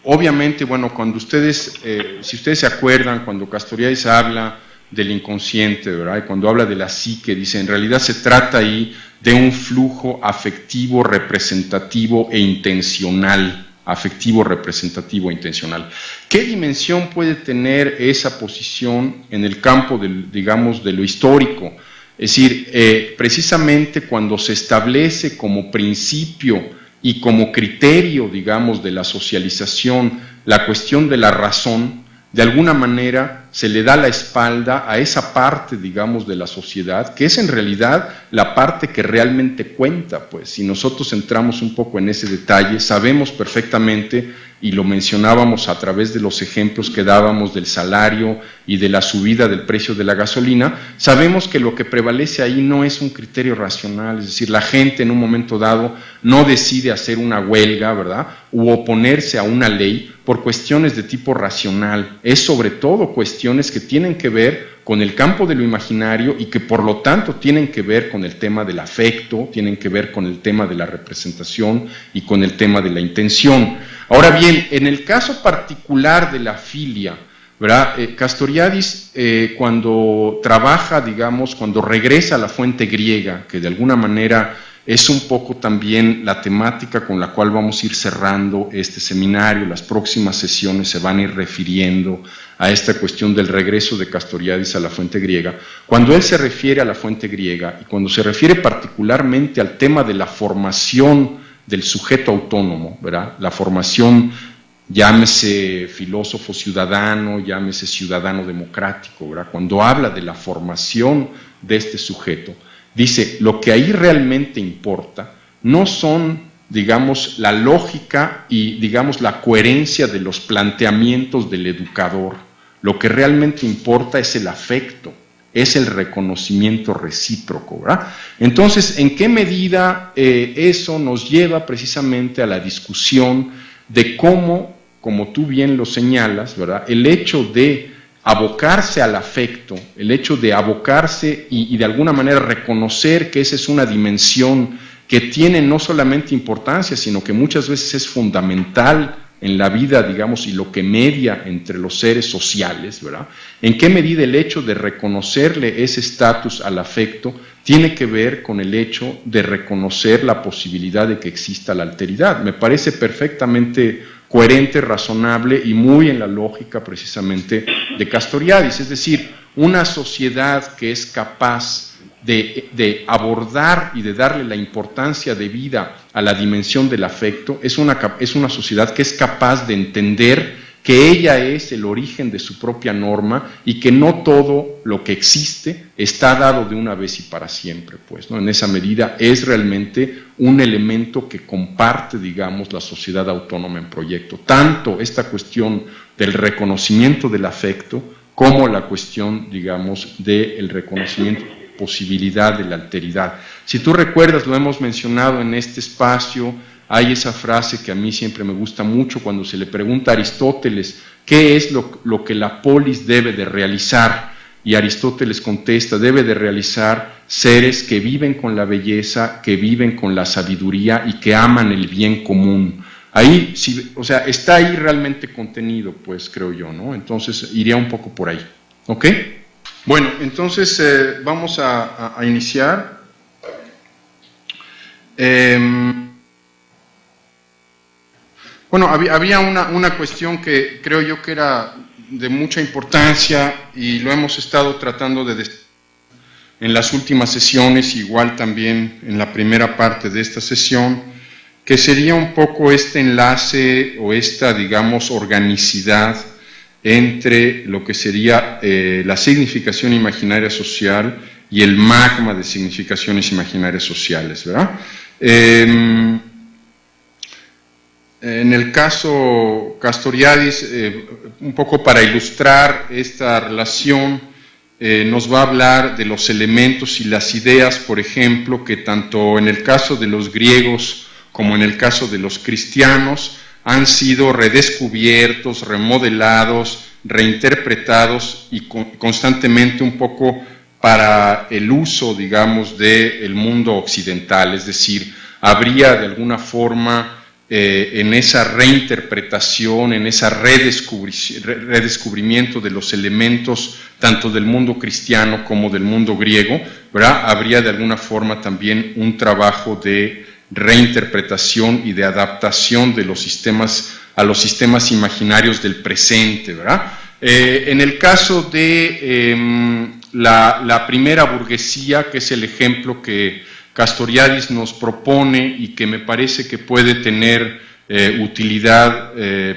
obviamente, bueno, cuando ustedes, si ustedes se acuerdan, cuando Castoriadis habla del inconsciente, ¿verdad?, y cuando habla de la psique, dice, en realidad se trata ahí de un flujo afectivo, representativo e intencional. Afectivo, representativo e intencional. ¿Qué dimensión puede tener esa posición en el campo digamos, de lo histórico? Es decir, precisamente cuando se establece como principio y como criterio, digamos, de la socialización, la cuestión de la razón, de alguna manera se le da la espalda a esa parte, digamos, de la sociedad, que es en realidad la parte que realmente cuenta, pues. Si nosotros entramos un poco en ese detalle, sabemos perfectamente, y lo mencionábamos a través de los ejemplos que dábamos del salario y de la subida del precio de la gasolina, sabemos que lo que prevalece ahí no es un criterio racional, es decir, la gente en un momento dado no decide hacer una huelga, ¿verdad?, u oponerse a una ley por cuestiones de tipo racional, es sobre todo cuestiones que tienen que ver con el campo de lo imaginario y que por lo tanto tienen que ver con el tema del afecto, tienen que ver con el tema de la representación y con el tema de la intención. Ahora bien, en el caso particular de la filia, ¿verdad?, Castoriadis cuando trabaja, digamos, cuando regresa a la fuente griega, que de alguna manera es un poco también la temática con la cual vamos a ir cerrando este seminario, las próximas sesiones se van a ir refiriendo a esta cuestión del regreso de Castoriadis a la fuente griega. Cuando él se refiere a la fuente griega y cuando se refiere particularmente al tema de la formación del sujeto autónomo, ¿verdad?, la formación, llámese filósofo ciudadano, llámese ciudadano democrático, ¿verdad?, cuando habla de la formación de este sujeto, dice, lo que ahí realmente importa no son, digamos, la lógica y, digamos, la coherencia de los planteamientos del educador. Lo que realmente importa es el afecto, es el reconocimiento recíproco, ¿verdad? Entonces, ¿en qué medida eso nos lleva precisamente a la discusión de cómo, como tú bien lo señalas, ¿verdad?, el hecho de abocarse al afecto, el hecho de abocarse y de alguna manera reconocer que esa es una dimensión que tiene no solamente importancia, sino que muchas veces es fundamental en la vida, digamos, y lo que media entre los seres sociales, ¿verdad? ¿En qué medida el hecho de reconocerle ese estatus al afecto tiene que ver con el hecho de reconocer la posibilidad de que exista la alteridad? Me parece perfectamente coherente, razonable y muy en la lógica precisamente de Castoriadis, es decir, una sociedad que es capaz de abordar y de darle la importancia debida a la dimensión del afecto, es una sociedad que es capaz de entender que ella es el origen de su propia norma y que no todo lo que existe está dado de una vez y para siempre, pues, ¿no? En esa medida es realmente un elemento que comparte, digamos, la sociedad autónoma en proyecto, tanto esta cuestión del reconocimiento del afecto como la cuestión, digamos, del reconocimiento de posibilidad de la alteridad. Si tú recuerdas, lo hemos mencionado en este espacio, hay esa frase que a mí siempre me gusta mucho cuando se le pregunta a Aristóteles ¿qué es lo que la polis debe de realizar? Y Aristóteles contesta, debe de realizar seres que viven con la belleza, que viven con la sabiduría y que aman el bien común. Ahí, sí, o sea, está ahí realmente contenido, pues, creo yo, ¿no? Entonces, iría un poco por ahí, ¿ok? Bueno, entonces, vamos a iniciar. Bueno, había una cuestión que creo yo que era de mucha importancia y lo hemos estado tratando de en las últimas sesiones, igual también en la primera parte de esta sesión, que sería un poco este enlace o esta, digamos, organicidad entre lo que sería la significación imaginaria social y el magma de significaciones imaginarias sociales, ¿verdad? En el caso Castoriadis, un poco para ilustrar esta relación, nos va a hablar de los elementos y las ideas, por ejemplo, que tanto en el caso de los griegos como en el caso de los cristianos han sido redescubiertos, remodelados, reinterpretados y constantemente un poco para el uso, digamos, del mundo occidental. Es decir, habría de alguna forma en esa reinterpretación, en ese redescubrimiento de los elementos tanto del mundo cristiano como del mundo griego, ¿verdad? Habría de alguna forma también un trabajo de reinterpretación y de adaptación de los sistemas a los sistemas imaginarios del presente, ¿verdad? En el caso de la primera burguesía, que es el ejemplo que Castoriadis nos propone y que me parece que puede tener utilidad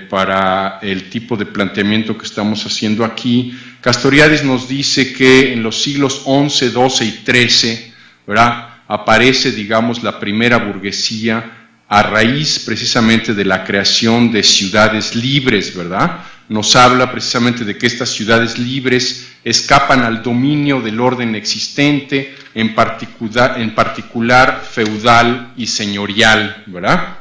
para el tipo de planteamiento que estamos haciendo aquí. Castoriadis nos dice que en los siglos XI, XII y XIII, ¿verdad?, aparece, digamos, la primera burguesía a raíz precisamente de la creación de ciudades libres, ¿verdad? Nos habla precisamente de que estas ciudades libres escapan al dominio del orden existente, en particular feudal y señorial, ¿verdad?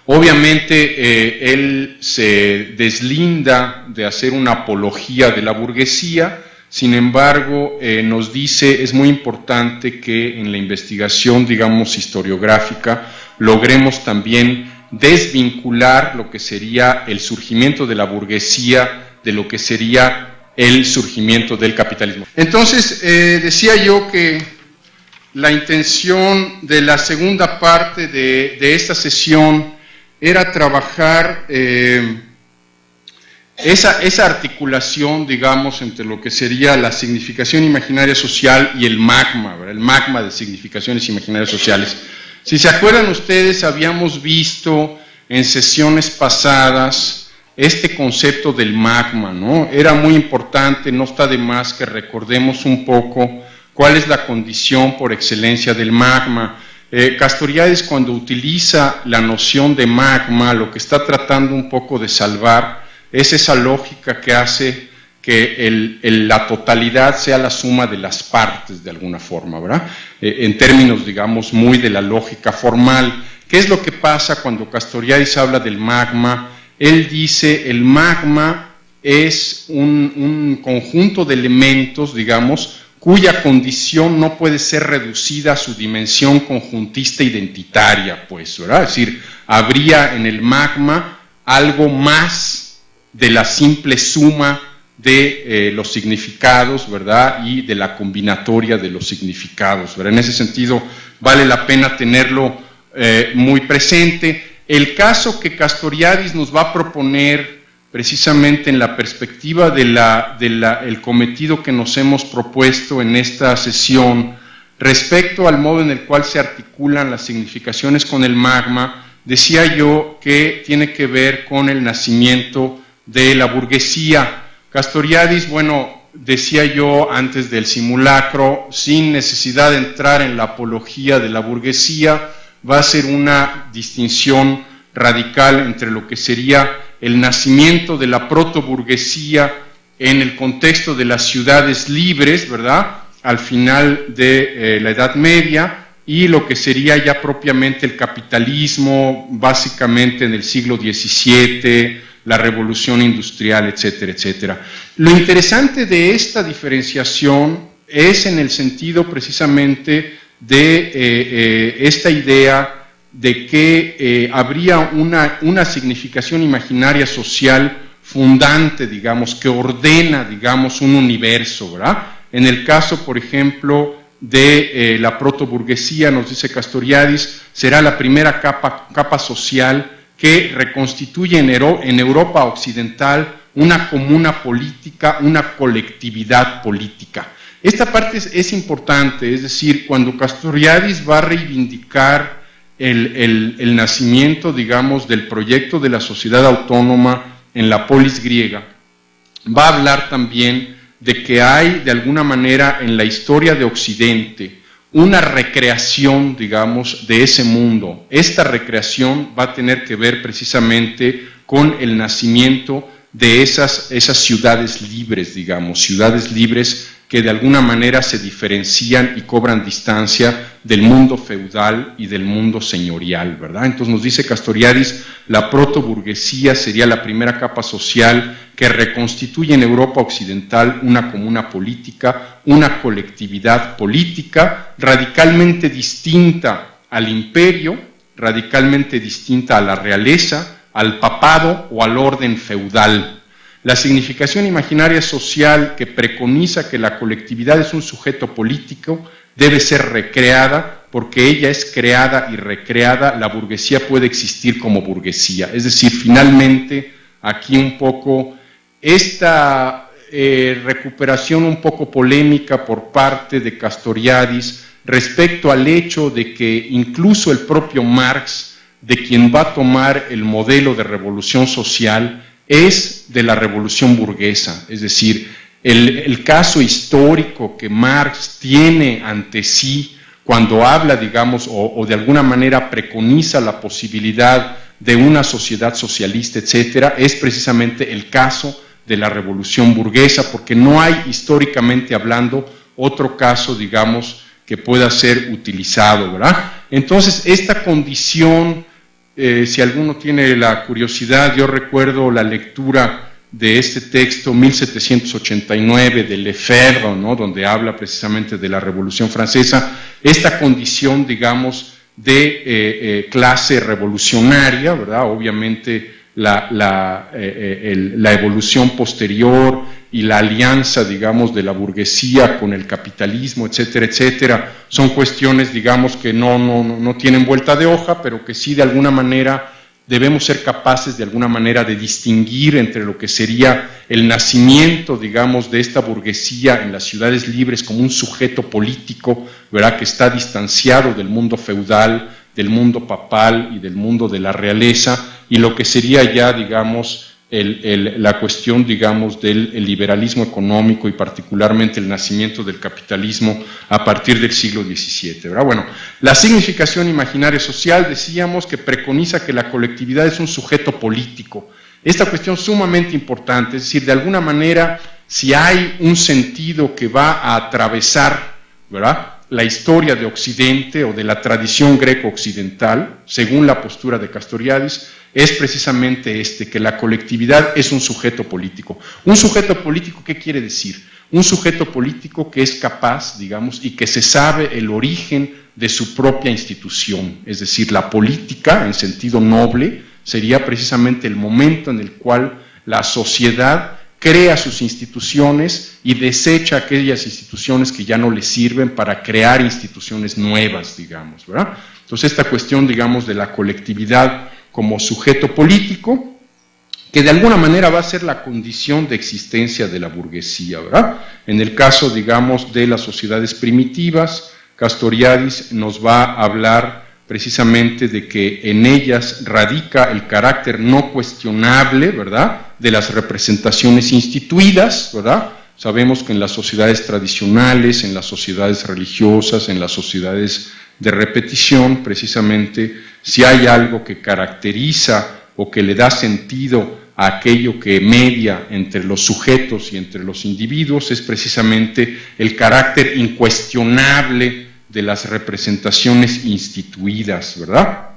Obviamente él se deslinda de hacer una apología de la burguesía, sin embargo nos dice, es muy importante que en la investigación, digamos, historiográfica, logremos también desvincular lo que sería el surgimiento de la burguesía de lo que sería el surgimiento del capitalismo. Entonces, decía yo que la intención de la segunda parte de esta sesión era trabajar esa articulación, digamos, entre lo que sería la significación imaginaria social y el magma, ¿verdad? El magma de significaciones imaginarias sociales. Si se acuerdan ustedes, habíamos visto en sesiones pasadas este concepto del magma, ¿no? Era muy importante, no está de más que recordemos un poco cuál es la condición por excelencia del magma. Castoriadis, cuando utiliza la noción de magma, lo que está tratando un poco de salvar es esa lógica que hace que la totalidad sea la suma de las partes de alguna forma, ¿verdad? En términos, digamos, muy de la lógica formal. ¿Qué es lo que pasa cuando Castoriadis habla del magma? Él dice, el magma es un conjunto de elementos, digamos, cuya condición no puede ser reducida a su dimensión conjuntista identitaria, pues, ¿verdad? Es decir, habría en el magma algo más de la simple suma de los significados, ¿verdad?, y de la combinatoria de los significados, ¿verdad? En ese sentido, vale la pena tenerlo muy presente. El caso que Castoriadis nos va a proponer, precisamente en la perspectiva del cometido que nos hemos propuesto en esta sesión, respecto al modo en el cual se articulan las significaciones con el magma, decía yo que tiene que ver con el nacimiento de la burguesía. Castoriadis, bueno, decía yo antes del simulacro, sin necesidad de entrar en la apología de la burguesía, va a ser una distinción radical entre lo que sería el nacimiento de la protoburguesía en el contexto de las ciudades libres, ¿verdad?, al final de la Edad Media, y lo que sería ya propiamente el capitalismo, básicamente en el siglo XVII, la revolución industrial, etcétera, etcétera. Lo interesante de esta diferenciación es en el sentido precisamente de esta idea de que habría una significación imaginaria social fundante, digamos, que ordena, digamos, un universo, ¿verdad? En el caso, por ejemplo, de la protoburguesía, nos dice Castoriadis, será la primera capa social que reconstituye en Europa occidental una comuna política, una colectividad política. Esta parte es importante, es decir, cuando Castoriadis va a reivindicar el nacimiento, digamos, del proyecto de la sociedad autónoma en la polis griega, va a hablar también de que hay, de alguna manera, en la historia de Occidente, una recreación, digamos, de ese mundo. Esta recreación va a tener que ver precisamente con el nacimiento de esas ciudades libres, digamos, ciudades libres que de alguna manera se diferencian y cobran distancia del mundo feudal y del mundo señorial, ¿verdad? Entonces nos dice Castoriadis, la protoburguesía sería la primera capa social que reconstituye en Europa occidental una comuna política, una colectividad política radicalmente distinta al imperio, radicalmente distinta a la realeza, al papado o al orden feudal. La significación imaginaria social que preconiza que la colectividad es un sujeto político debe ser recreada, porque ella es creada y recreada, la burguesía puede existir como burguesía. Es decir, finalmente, aquí un poco, esta recuperación un poco polémica por parte de Castoriadis respecto al hecho de que incluso el propio Marx, de quien va a tomar el modelo de revolución social, es de la revolución burguesa, es decir, el caso histórico que Marx tiene ante sí cuando habla, digamos, o de alguna manera preconiza la posibilidad de una sociedad socialista, etcétera, es precisamente el caso de la revolución burguesa, porque no hay, históricamente hablando, otro caso, digamos, que pueda ser utilizado, ¿verdad? Entonces, esta condición, si alguno tiene la curiosidad, yo recuerdo la lectura de este texto 1789 de Lefebvre, ¿no?, donde habla precisamente de la Revolución Francesa, esta condición, digamos, de clase revolucionaria, ¿verdad? Obviamente la evolución posterior y la alianza, digamos, de la burguesía con el capitalismo, etcétera, etcétera, son cuestiones, digamos, que no tienen vuelta de hoja, pero que sí de alguna manera debemos ser capaces de alguna manera de distinguir entre lo que sería el nacimiento, digamos, de esta burguesía en las ciudades libres como un sujeto político, ¿verdad?, que está distanciado del mundo feudal, del mundo papal y del mundo de la realeza, y lo que sería ya, digamos, la cuestión, digamos, del liberalismo económico y particularmente el nacimiento del capitalismo a partir del siglo XVII, ¿verdad? Bueno, la significación imaginaria social, decíamos, que preconiza que la colectividad es un sujeto político. Esta cuestión sumamente importante, es decir, de alguna manera, si hay un sentido que va a atravesar, ¿verdad?, la historia de Occidente o de la tradición greco-occidental, según la postura de Castoriadis, es precisamente que la colectividad es un sujeto político. ¿Un sujeto político qué quiere decir? Un sujeto político que es capaz, digamos, y que se sabe el origen de su propia institución, es decir, la política, en sentido noble, sería precisamente el momento en el cual la sociedad crea sus instituciones y desecha aquellas instituciones que ya no le sirven para crear instituciones nuevas, digamos, ¿verdad? Entonces esta cuestión, digamos, de la colectividad como sujeto político, que de alguna manera va a ser la condición de existencia de la burguesía, ¿verdad? En el caso, digamos, de las sociedades primitivas, Castoriadis nos va a hablar precisamente de que en ellas radica el carácter no cuestionable, ¿verdad?, de las representaciones instituidas, ¿verdad? Sabemos que en las sociedades tradicionales, en las sociedades religiosas, en las sociedades de repetición, precisamente, si hay algo que caracteriza o que le da sentido a aquello que media entre los sujetos y entre los individuos, es precisamente el carácter incuestionable de las representaciones instituidas, ¿verdad?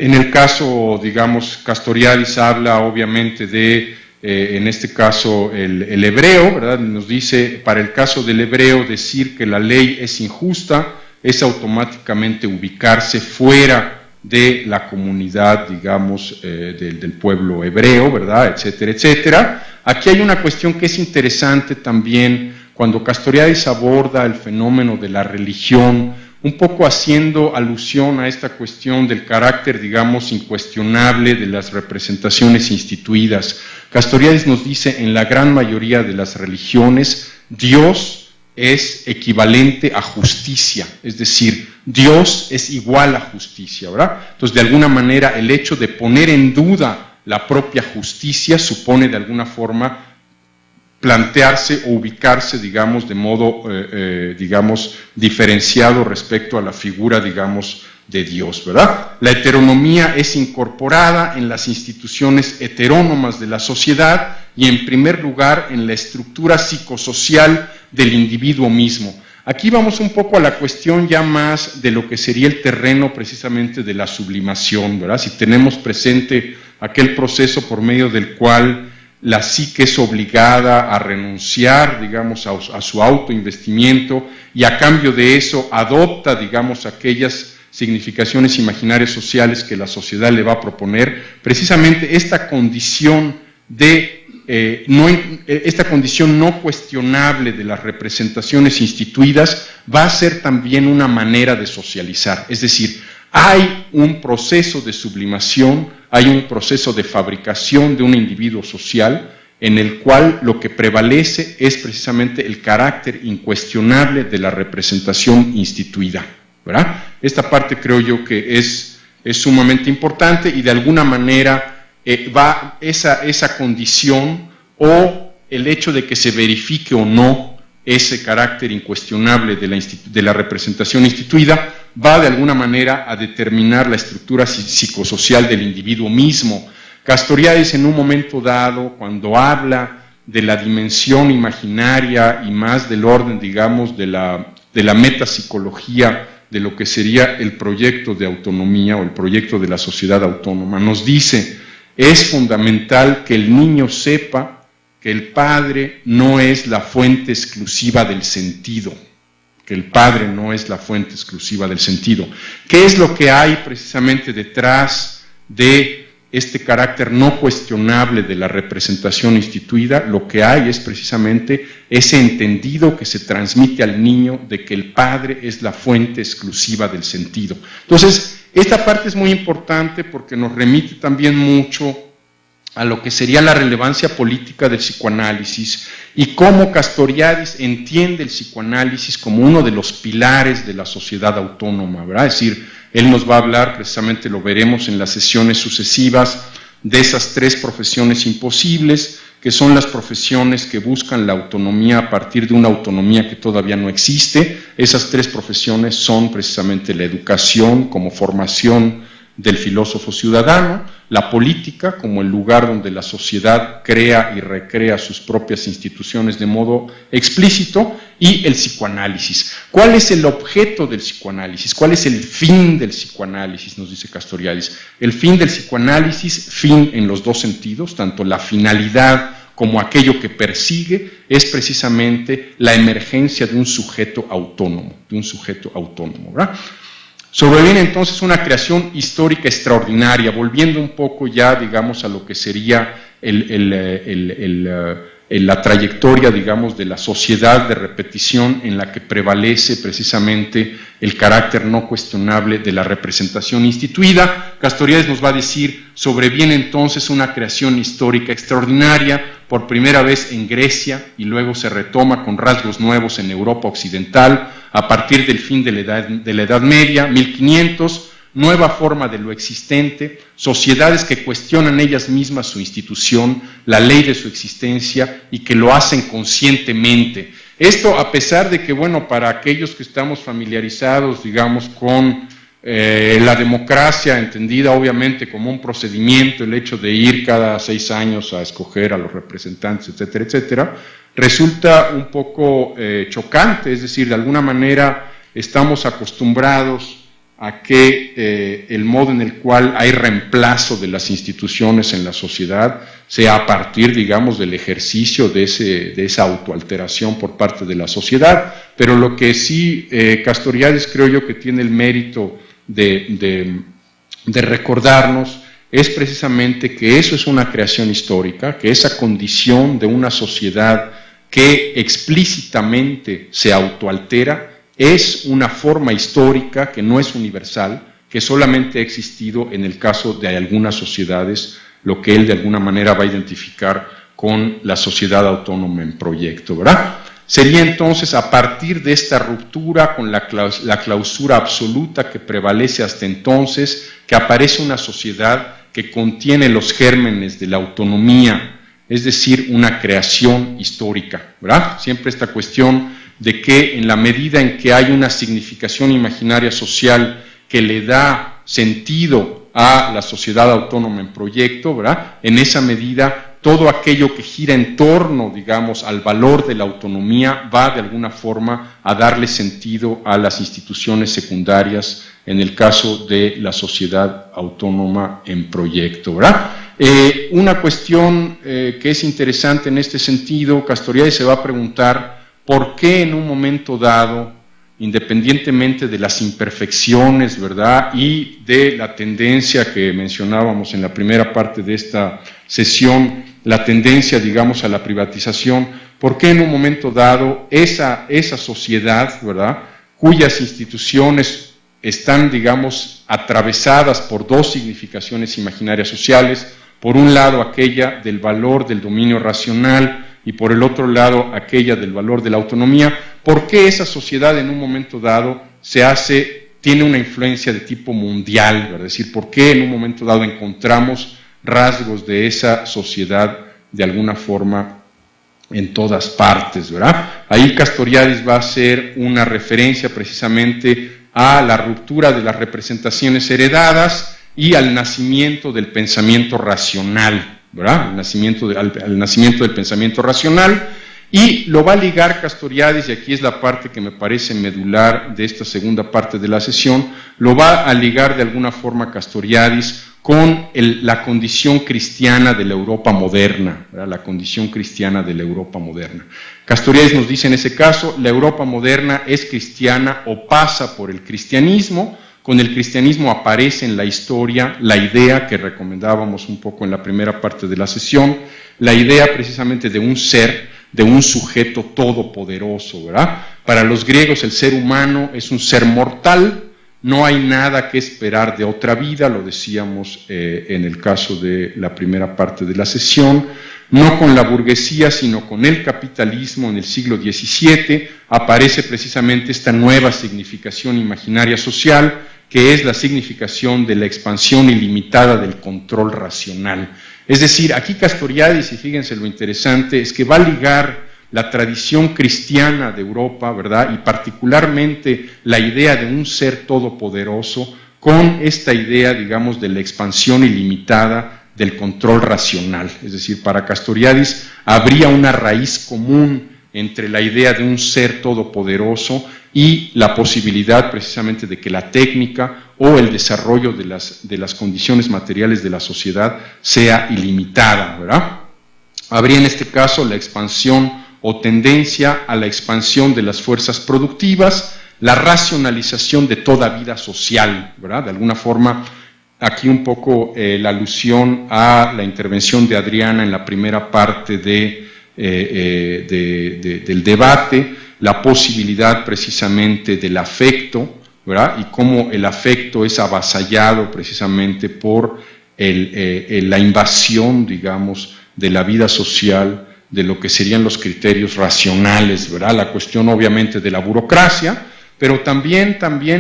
En el caso, digamos, Castoriadis habla obviamente de, en este caso, el hebreo, ¿verdad? Nos dice, para el caso del hebreo, decir que la ley es injusta es automáticamente ubicarse fuera de la comunidad, digamos, del pueblo hebreo, ¿verdad? Etcétera, etcétera. Aquí hay una cuestión que es interesante también, cuando Castoriadis aborda el fenómeno de la religión, un poco haciendo alusión a esta cuestión del carácter, digamos, incuestionable de las representaciones instituidas. Castoriadis nos dice, en la gran mayoría de las religiones, Dios es equivalente a justicia, es decir, Dios es igual a justicia, ¿verdad? Entonces, de alguna manera, el hecho de poner en duda la propia justicia supone, de alguna forma, plantearse o ubicarse, digamos, de modo, digamos, diferenciado respecto a la figura, digamos, de Dios, ¿verdad? La heteronomía es incorporada en las instituciones heterónomas de la sociedad y, en primer lugar, en la estructura psicosocial del individuo mismo. Aquí vamos un poco a la cuestión ya más de lo que sería el terreno precisamente de la sublimación, ¿verdad? Si tenemos presente aquel proceso por medio del cual la psique es obligada a renunciar, digamos, a su autoinvestimiento y a cambio de eso adopta, digamos, aquellas significaciones imaginarias sociales que la sociedad le va a proponer, precisamente esta condición esta condición no cuestionable de las representaciones instituidas va a ser también una manera de socializar, es decir, hay un proceso de sublimación, hay un proceso de fabricación de un individuo social en el cual lo que prevalece es precisamente el carácter incuestionable de la representación instituida, ¿verdad? Esta parte creo yo que es sumamente importante y de alguna manera va esa condición o el hecho de que se verifique o no ese carácter incuestionable de la representación instituida va de alguna manera a determinar la estructura psicosocial del individuo mismo. Castoriadis, en un momento dado, cuando habla de la dimensión imaginaria y más del orden, digamos, de la metapsicología de lo que sería el proyecto de autonomía o el proyecto de la sociedad autónoma, nos dice, es fundamental que el niño sepa que el padre no es la fuente exclusiva del sentido, que el padre no es la fuente exclusiva del sentido. ¿Qué es lo que hay precisamente detrás de este carácter no cuestionable de la representación instituida? Lo que hay es precisamente ese entendido que se transmite al niño de que el padre es la fuente exclusiva del sentido. Entonces, esta parte es muy importante porque nos remite también mucho a lo que sería la relevancia política del psicoanálisis y cómo Castoriadis entiende el psicoanálisis como uno de los pilares de la sociedad autónoma, ¿verdad? Es decir, él nos va a hablar, precisamente lo veremos en las sesiones sucesivas, de esas tres profesiones imposibles, que son las profesiones que buscan la autonomía a partir de una autonomía que todavía no existe. Esas tres profesiones son precisamente la educación como formación del filósofo ciudadano, la política como el lugar donde la sociedad crea y recrea sus propias instituciones de modo explícito, y el psicoanálisis. ¿Cuál es el objeto del psicoanálisis? ¿Cuál es el fin del psicoanálisis? Nos dice Castoriadis. El fin del psicoanálisis, fin en los dos sentidos, tanto la finalidad como aquello que persigue, es precisamente la emergencia de un sujeto autónomo, ¿verdad? Sobreviene entonces una creación histórica extraordinaria, volviendo un poco ya, digamos, a lo que sería la trayectoria, digamos, de la sociedad de repetición en la que prevalece precisamente el carácter no cuestionable de la representación instituida. Castoriadis nos va a decir, sobreviene entonces una creación histórica extraordinaria, por primera vez en Grecia y luego se retoma con rasgos nuevos en Europa occidental, a partir del fin de la Edad Media, 1500, nueva forma de lo existente, sociedades que cuestionan ellas mismas su institución, la ley de su existencia y que lo hacen conscientemente. Esto a pesar de que, bueno, para aquellos que estamos familiarizados, digamos, con la democracia, entendida obviamente como un procedimiento, el hecho de ir cada 6 años a escoger a los representantes, etcétera, etcétera, resulta un poco chocante, es decir, de alguna manera estamos acostumbrados a que el modo en el cual hay reemplazo de las instituciones en la sociedad sea a partir, digamos, del ejercicio de esa autoalteración por parte de la sociedad, pero lo que sí Castoriadis creo yo que tiene el mérito de recordarnos es precisamente que eso es una creación histórica, que esa condición de una sociedad que explícitamente se autoaltera es una forma histórica que no es universal, que solamente ha existido en el caso de algunas sociedades, lo que él de alguna manera va a identificar con la sociedad autónoma en proyecto, ¿verdad? Sería entonces a partir de esta ruptura con la clausura absoluta que prevalece hasta entonces, que aparece una sociedad que contiene los gérmenes de la autonomía, es decir, una creación histórica, ¿verdad? Siempre esta cuestión de que en la medida en que hay una significación imaginaria social que le da sentido a la sociedad autónoma en proyecto, ¿verdad? En esa medida, todo aquello que gira en torno, digamos, al valor de la autonomía va de alguna forma a darle sentido a las instituciones secundarias en el caso de la sociedad autónoma en proyecto, ¿verdad? Una cuestión que es interesante en este sentido, Castoriadis se va a preguntar por qué en un momento dado, independientemente de las imperfecciones, ¿verdad?, y de la tendencia que mencionábamos en la primera parte de esta sesión, la tendencia, digamos, a la privatización, por qué en un momento dado esa sociedad, ¿verdad?, cuyas instituciones están, digamos, atravesadas por dos significaciones imaginarias sociales, por un lado aquella del valor del dominio racional y por el otro lado aquella del valor de la autonomía, ¿por qué esa sociedad en un momento dado tiene una influencia de tipo mundial? ¿Verdad? Es decir, ¿por qué en un momento dado encontramos rasgos de esa sociedad de alguna forma en todas partes, ¿verdad? Ahí Castoriadis va a hacer una referencia precisamente a la ruptura de las representaciones heredadas y al nacimiento del pensamiento racional, ¿verdad? Al nacimiento del pensamiento racional, y lo va a ligar Castoriadis, y aquí es la parte que me parece medular de esta segunda parte de la sesión, lo va a ligar de alguna forma Castoriadis con la condición cristiana de la Europa moderna, ¿verdad? La condición cristiana de la Europa moderna. Castoriadis nos dice en ese caso, la Europa moderna es cristiana o pasa por el cristianismo. Con el cristianismo aparece en la historia la idea que recomendábamos un poco en la primera parte de la sesión, la idea precisamente de un ser, de un sujeto todopoderoso, ¿verdad? Para los griegos el ser humano es un ser mortal, no hay nada que esperar de otra vida, lo decíamos en el caso de la primera parte de la sesión. No con la burguesía, sino con el capitalismo en el siglo XVII aparece precisamente esta nueva significación imaginaria social, que es la significación de la expansión ilimitada del control racional. Es decir, aquí Castoriadis, y fíjense lo interesante, es que va a ligar la tradición cristiana de Europa, ¿verdad?, y particularmente la idea de un ser todopoderoso con esta idea, digamos, de la expansión ilimitada del control racional. Es decir, para Castoriadis habría una raíz común entre la idea de un ser todopoderoso y la posibilidad precisamente de que la técnica o el desarrollo de las condiciones materiales de la sociedad sea ilimitada, ¿verdad? Habría en este caso la expansión o tendencia a la expansión de las fuerzas productivas, la racionalización de toda vida social, ¿verdad? De alguna forma, aquí un poco la alusión a la intervención de Adriana en la primera parte del debate, la posibilidad precisamente del afecto, ¿verdad? Y cómo el afecto es avasallado precisamente por la invasión, digamos, de la vida social, de lo que serían los criterios racionales, ¿verdad? La cuestión obviamente de la burocracia, pero también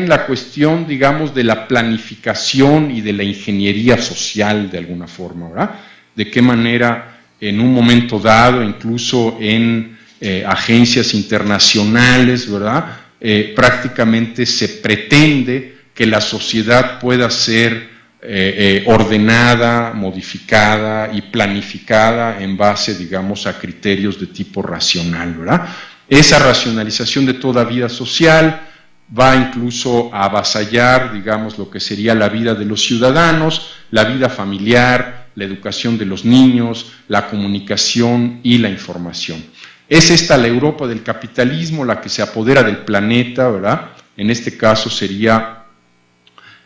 la cuestión, digamos, de la planificación y de la ingeniería social de alguna forma, ¿verdad? De qué manera en un momento dado, incluso en agencias internacionales, ¿verdad?, prácticamente se pretende que la sociedad pueda ser ordenada, modificada y planificada en base, digamos, a criterios de tipo racional, ¿verdad? Esa racionalización de toda vida social va incluso a avasallar, digamos, lo que sería la vida de los ciudadanos, la vida familiar, la educación de los niños, la comunicación y la información. Es esta la Europa del capitalismo, la que se apodera del planeta, ¿verdad? En este caso sería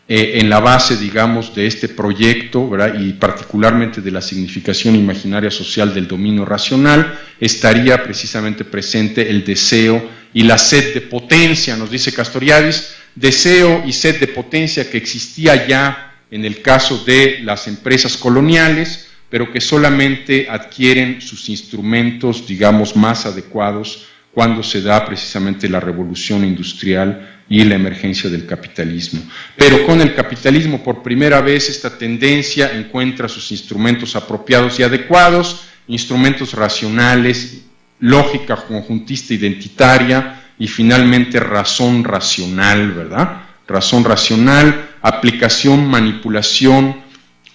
en la base, digamos, de este proyecto, ¿verdad? Y particularmente de la significación imaginaria social del dominio racional, estaría precisamente presente el deseo y la sed de potencia, nos dice Castoriadis, deseo y sed de potencia que existía ya en el caso de las empresas coloniales, pero que solamente adquieren sus instrumentos, digamos, más adecuados cuando se da precisamente la revolución industrial y la emergencia del capitalismo. Pero con el capitalismo, por primera vez, esta tendencia encuentra sus instrumentos apropiados y adecuados, instrumentos racionales, lógica conjuntista identitaria y finalmente razón racional, ¿verdad? Razón racional, aplicación, manipulación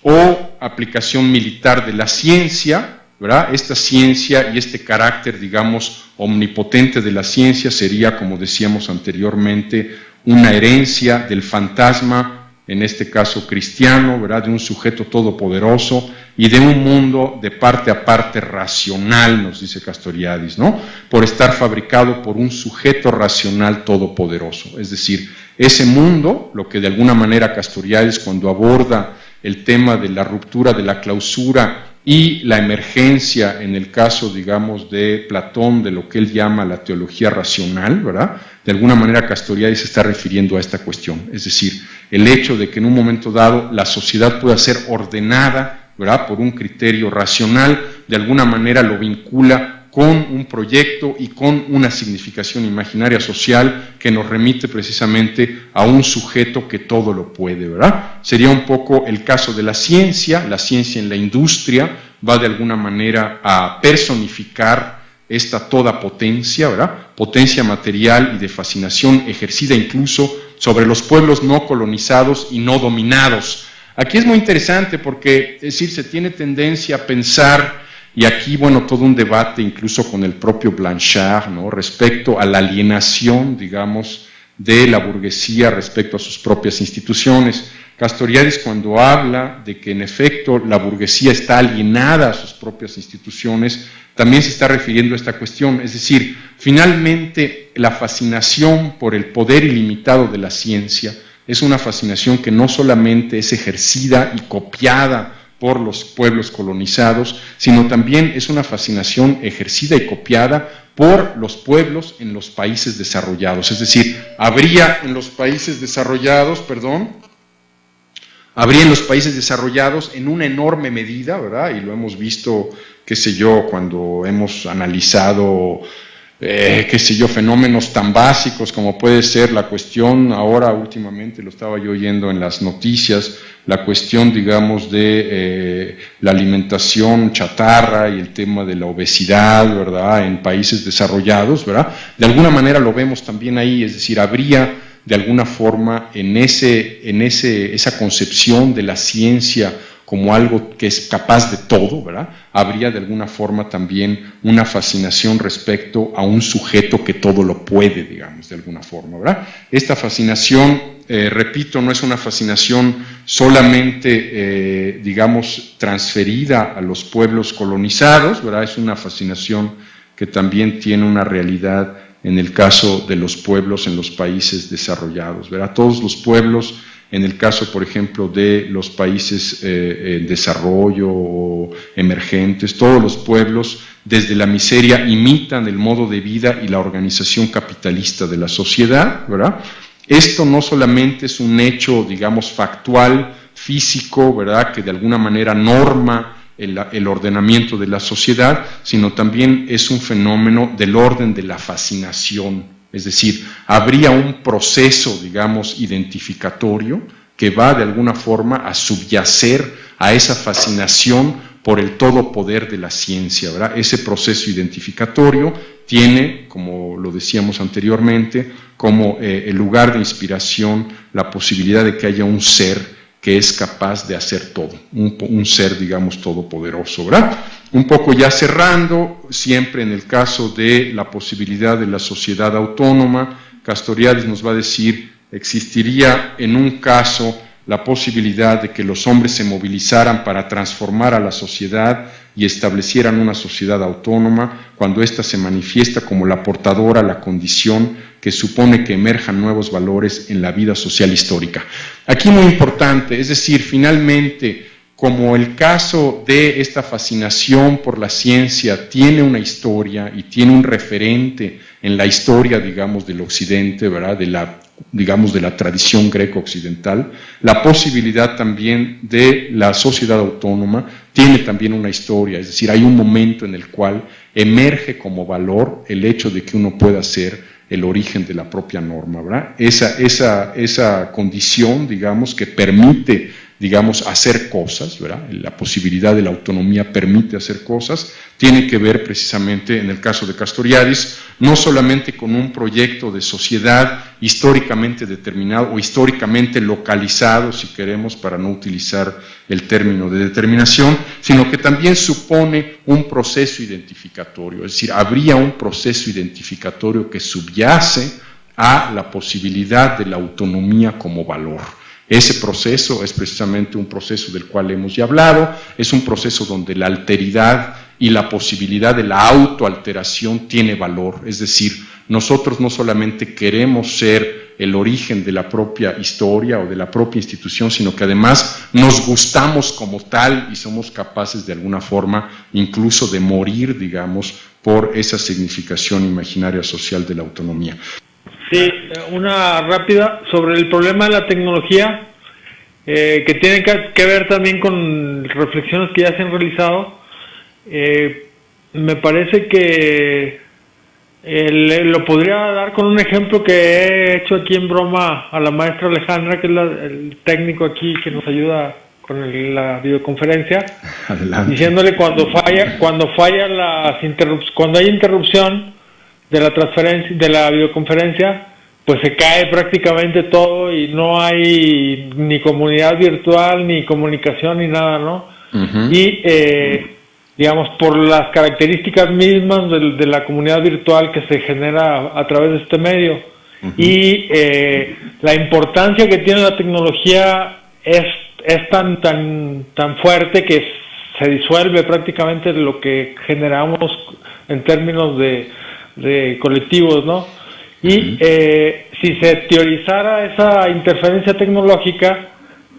o aplicación militar de la ciencia, ¿verdad? Esta ciencia y este carácter, digamos, omnipotente de la ciencia sería, como decíamos anteriormente, una herencia del fantasma, en este caso cristiano, ¿verdad? De un sujeto todopoderoso y de un mundo de parte a parte racional, nos dice Castoriadis, ¿no? Por estar fabricado por un sujeto racional todopoderoso. Es decir, ese mundo, lo que de alguna manera Castoriadis, cuando aborda el tema de la ruptura, de la clausura y la emergencia, en el caso, digamos, de Platón, de lo que él llama la teología racional, ¿verdad? De alguna manera Castoriadis se está refiriendo a esta cuestión, es decir, el hecho de que en un momento dado la sociedad pueda ser ordenada, ¿verdad? Por un criterio racional, de alguna manera lo vincula con un proyecto y con una significación imaginaria social que nos remite precisamente a un sujeto que todo lo puede, ¿verdad? Sería un poco el caso de la ciencia en la industria va de alguna manera a personificar esta toda potencia, ¿verdad? Potencia material y de fascinación ejercida incluso sobre los pueblos no colonizados y no dominados. Aquí es muy interesante porque, es decir, se tiene tendencia a pensar. Y aquí, bueno, todo un debate incluso con el propio Blanchard, ¿no? Respecto a la alienación, digamos, de la burguesía respecto a sus propias instituciones. Castoriadis, cuando habla de que en efecto la burguesía está alienada a sus propias instituciones, también se está refiriendo a esta cuestión. Es decir, finalmente la fascinación por el poder ilimitado de la ciencia es una fascinación que no solamente es ejercida y copiada por los pueblos colonizados, sino también es una fascinación ejercida y copiada por los pueblos en los países desarrollados. Es decir, habría en los países desarrollados, en una enorme medida, ¿verdad? Y lo hemos visto, qué sé yo, cuando hemos analizado fenómenos tan básicos como puede ser la cuestión, ahora últimamente lo estaba yo oyendo en las noticias, la cuestión, digamos, de la alimentación chatarra y el tema de la obesidad, ¿verdad?, en países desarrollados, ¿verdad? De alguna manera lo vemos también ahí, es decir, habría de alguna forma en esa concepción de la ciencia como algo que es capaz de todo, ¿verdad? Habría de alguna forma también una fascinación respecto a un sujeto que todo lo puede, digamos, de alguna forma, ¿verdad? Esta fascinación, repito, no es una fascinación solamente, digamos, transferida a los pueblos colonizados, ¿verdad? Es una fascinación que también tiene una realidad en el caso de los pueblos en los países desarrollados, ¿verdad? Todos los pueblos, en el caso, por ejemplo, de los países en desarrollo o emergentes, todos los pueblos, desde la miseria, imitan el modo de vida y la organización capitalista de la sociedad, ¿verdad? Esto no solamente es un hecho, digamos, factual, físico, ¿verdad?, que de alguna manera norma el ordenamiento de la sociedad, sino también es un fenómeno del orden de la fascinación. Es decir, habría un proceso, digamos, identificatorio que va de alguna forma a subyacer a esa fascinación por el todo poder de la ciencia, ¿verdad? Ese proceso identificatorio tiene, como lo decíamos anteriormente, como el lugar de inspiración la posibilidad de que haya un ser que es capaz de hacer todo, un ser, digamos, todopoderoso, ¿verdad? Un poco ya cerrando, siempre en el caso de la posibilidad de la sociedad autónoma, Castoriadis nos va a decir, existiría en un caso la posibilidad de que los hombres se movilizaran para transformar a la sociedad y establecieran una sociedad autónoma cuando ésta se manifiesta como la portadora, la condición que supone que emerjan nuevos valores en la vida social histórica. Aquí muy importante, es decir, finalmente, como el caso de esta fascinación por la ciencia tiene una historia y tiene un referente en la historia, digamos, del Occidente, ¿verdad?, de la tradición greco-occidental, la posibilidad también de la sociedad autónoma tiene también una historia, es decir, hay un momento en el cual emerge como valor el hecho de que uno pueda ser el origen de la propia norma, ¿verdad? Esa condición, digamos, que permite, digamos, hacer cosas, ¿verdad? La posibilidad de la autonomía permite hacer cosas, tiene que ver precisamente, en el caso de Castoriadis, no solamente con un proyecto de sociedad históricamente determinado o históricamente localizado, si queremos, para no utilizar el término de determinación, sino que también supone un proceso identificatorio, es decir, habría un proceso identificatorio que subyace a la posibilidad de la autonomía como valor. Ese proceso es precisamente un proceso del cual hemos ya hablado, es un proceso donde la alteridad y la posibilidad de la autoalteración tiene valor, es decir, nosotros no solamente queremos ser el origen de la propia historia o de la propia institución, sino que además nos gustamos como tal y somos capaces de alguna forma incluso de morir, digamos, por esa significación imaginaria social de la autonomía. Sí, una rápida sobre el problema de la tecnología, que tiene que ver también con reflexiones que ya se han realizado. Me parece que lo podría dar con un ejemplo que he hecho aquí en broma a la maestra Alejandra, que es el técnico aquí que nos ayuda con la videoconferencia. Adelante. Diciéndole cuando hay interrupción de la transferencia, de la videoconferencia, pues se cae prácticamente todo y no hay ni comunidad virtual, ni comunicación, ni nada, ¿no? Uh-huh. Y, digamos, por las características mismas de la comunidad virtual que se genera a través de este medio. Uh-huh. Y la importancia que tiene la tecnología es tan fuerte que se disuelve prácticamente lo que generamos en términos de colectivos, ¿no? Y si se teorizara esa interferencia tecnológica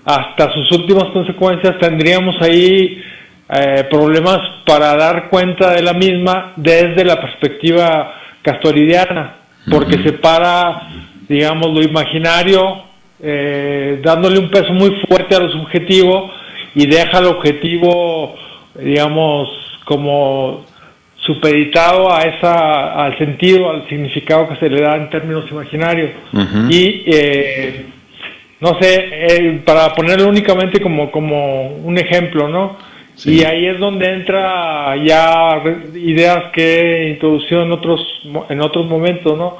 hasta sus últimas consecuencias, tendríamos ahí problemas para dar cuenta de la misma desde la perspectiva castoridiana, porque separa, digamos, lo imaginario, dándole un peso muy fuerte a lo subjetivo, y deja el objetivo, digamos, como supeditado al sentido, al significado que se le da en términos imaginarios. Uh-huh. Y no sé, para ponerlo únicamente como un ejemplo, ¿no? Sí. Y ahí es donde entra ya ideas que he introducido en otros momentos, ¿no?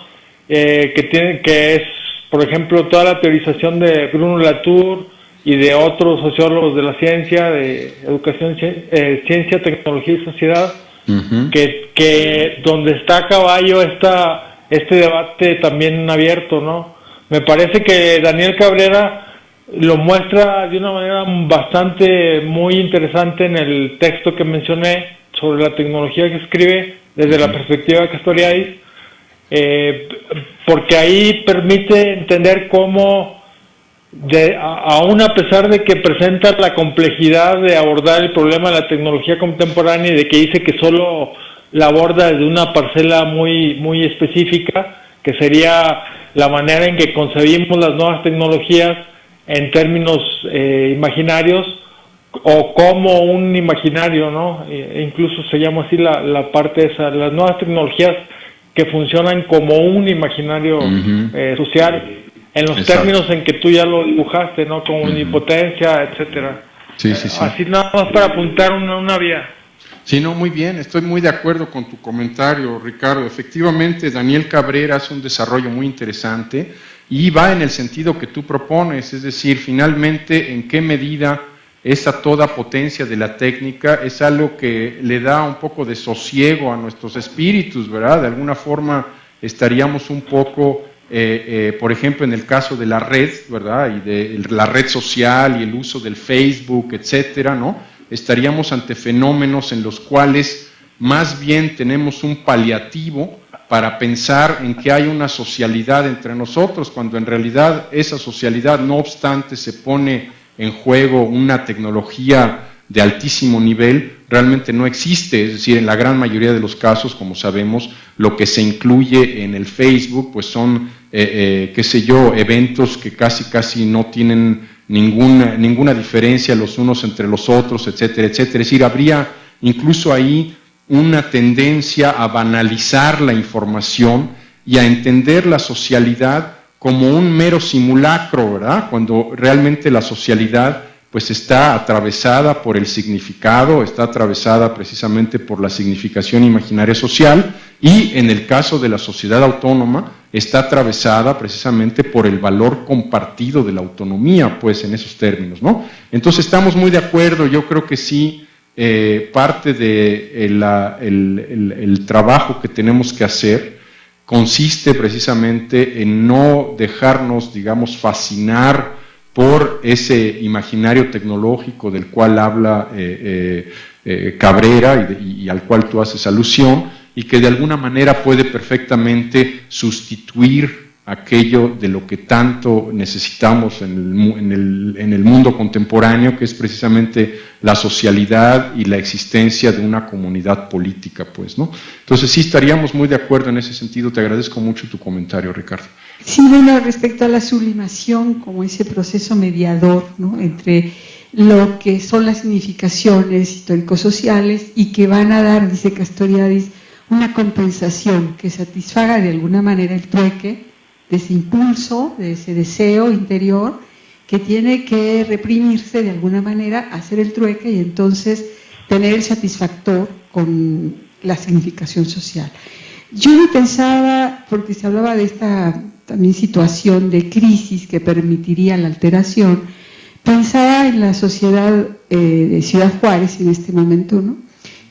Que es, por ejemplo, toda la teorización de Bruno Latour y de otros sociólogos de la ciencia, de educación, ciencia, tecnología y sociedad. Uh-huh. que donde está a caballo este debate también abierto, ¿no? Me parece que Daniel Cabrera lo muestra de una manera bastante muy interesante en el texto que mencioné sobre la tecnología que escribe desde la perspectiva de Castoriadis, porque ahí permite entender cómo aún a pesar de que presenta la complejidad de abordar el problema de la tecnología contemporánea y de que dice que solo la aborda desde una parcela muy, muy específica, que sería la manera en que concebimos las nuevas tecnologías en términos imaginarios, o como un imaginario, ¿no? Incluso se llama así la parte esa, las nuevas tecnologías que funcionan como un imaginario social, en los términos en que tú ya lo dibujaste, ¿no? Como omnipotencia, etcétera. Sí. Así nada más para apuntar una vía. Sí, no, muy bien, estoy muy de acuerdo con tu comentario, Ricardo. Efectivamente, Daniel Cabrera hace un desarrollo muy interesante y va en el sentido que tú propones, es decir, finalmente, en qué medida esa toda potencia de la técnica es algo que le da un poco de sosiego a nuestros espíritus, ¿verdad? De alguna forma estaríamos un poco por ejemplo, en el caso de la red, ¿verdad? Y de la red social y el uso del Facebook, etcétera, ¿no? Estaríamos ante fenómenos en los cuales más bien tenemos un paliativo para pensar en que hay una socialidad entre nosotros, cuando en realidad esa socialidad, no obstante, se pone en juego una tecnología de altísimo nivel, realmente no existe. Es decir, en la gran mayoría de los casos, como sabemos, lo que se incluye en el Facebook pues son, qué sé yo, eventos que casi no tienen ninguna diferencia los unos entre los otros, etcétera, etcétera. Es decir, habría incluso ahí una tendencia a banalizar la información y a entender la socialidad como un mero simulacro, ¿verdad? Cuando realmente la socialidad pues está atravesada por el significado, está atravesada precisamente por la significación imaginaria social, y en el caso de la sociedad autónoma está atravesada precisamente por el valor compartido de la autonomía, pues en esos términos, ¿no? Entonces estamos muy de acuerdo. Yo creo que sí, parte de el trabajo que tenemos que hacer consiste precisamente en no dejarnos, digamos, fascinar por ese imaginario tecnológico del cual habla Cabrera y al cual tú haces alusión, y que de alguna manera puede perfectamente sustituir aquello de lo que tanto necesitamos en el mundo contemporáneo, que es precisamente la socialidad y la existencia de una comunidad política, pues, ¿no? Entonces sí estaríamos muy de acuerdo en ese sentido. Te agradezco mucho tu comentario, Ricardo. Sí, bueno, respecto a la sublimación como ese proceso mediador, ¿no?, entre lo que son las significaciones histórico-sociales y que van a dar, dice Castoriadis, una compensación que satisfaga de alguna manera el trueque de ese impulso, de ese deseo interior que tiene que reprimirse de alguna manera, hacer el trueque y entonces tener el satisfactor con la significación social. Yo no pensaba, porque se hablaba de esta también situación de crisis que permitiría la alteración, pensaba en la sociedad de Ciudad Juárez en este momento, ¿no?,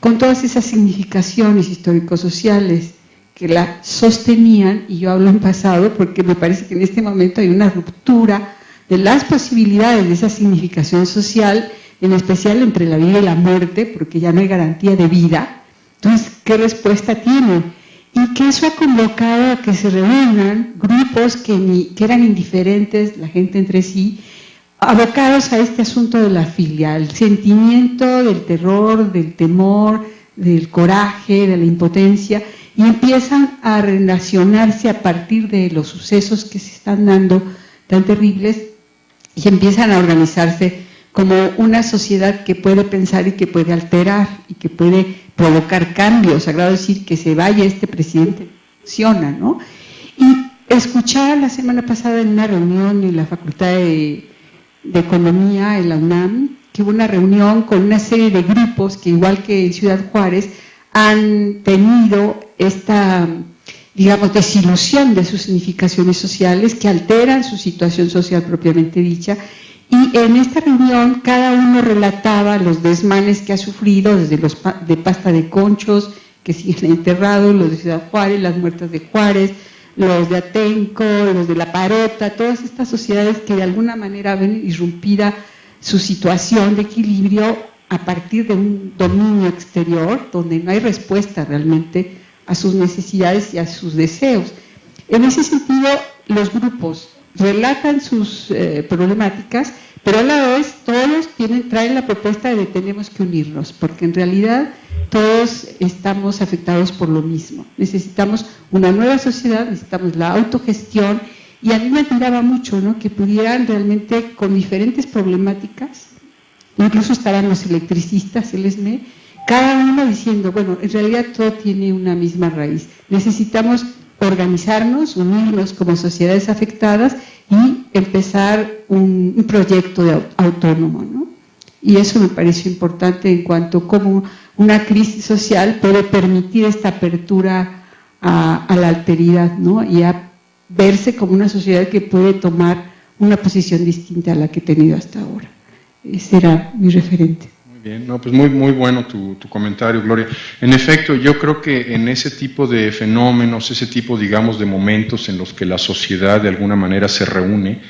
con todas esas significaciones histórico-sociales que la sostenían, y yo hablo en pasado porque me parece que en este momento hay una ruptura de las posibilidades de esa significación social, en especial entre la vida y la muerte, porque ya no hay garantía de vida. Entonces, ¿qué respuesta tienen? Y que eso ha convocado a que se reúnan grupos que eran indiferentes, la gente entre sí, abocados a este asunto de la filia, el sentimiento del terror, del temor, del coraje, de la impotencia, y empiezan a relacionarse a partir de los sucesos que se están dando tan terribles, y empiezan a organizarse como una sociedad que puede pensar y que puede alterar y que puede provocar cambios, a grado de decir que se vaya este presidente, funciona, ¿no? Y escuchar la semana pasada en una reunión en la Facultad de Economía en la UNAM, que hubo una reunión con una serie de grupos que, igual que en Ciudad Juárez, han tenido esta, digamos, desilusión de sus significaciones sociales que alteran su situación social propiamente dicha. Y en esta reunión cada uno relataba los desmanes que ha sufrido, desde los de Pasta de Conchos, que siguen enterrados, los de Ciudad Juárez, las muertas de Juárez, los de Atenco, los de La Parota, todas estas sociedades que de alguna manera ven irrumpida su situación de equilibrio a partir de un dominio exterior, donde no hay respuesta realmente a sus necesidades y a sus deseos. En ese sentido, los grupos relatan sus problemáticas, pero a la vez todos traen la propuesta de tenemos que unirnos, porque en realidad todos estamos afectados por lo mismo. Necesitamos una nueva sociedad, necesitamos la autogestión, y a mí me admiraba mucho, ¿no?, que pudieran realmente con diferentes problemáticas, incluso estarán los electricistas, el ESME, cada uno diciendo, bueno, en realidad todo tiene una misma raíz. Necesitamos organizarnos, unirnos como sociedades afectadas y empezar un proyecto autónomo, ¿no? Y eso me pareció importante en cuanto a cómo una crisis social puede permitir esta apertura a la alteridad, ¿no?, y a verse como una sociedad que puede tomar una posición distinta a la que he tenido hasta ahora. Ese era mi referente. Muy Bien, no, pues muy bueno tu comentario, Gloria. En efecto, yo creo que en ese tipo de fenómenos, ese tipo, digamos, de momentos en los que la sociedad de alguna manera se reúne,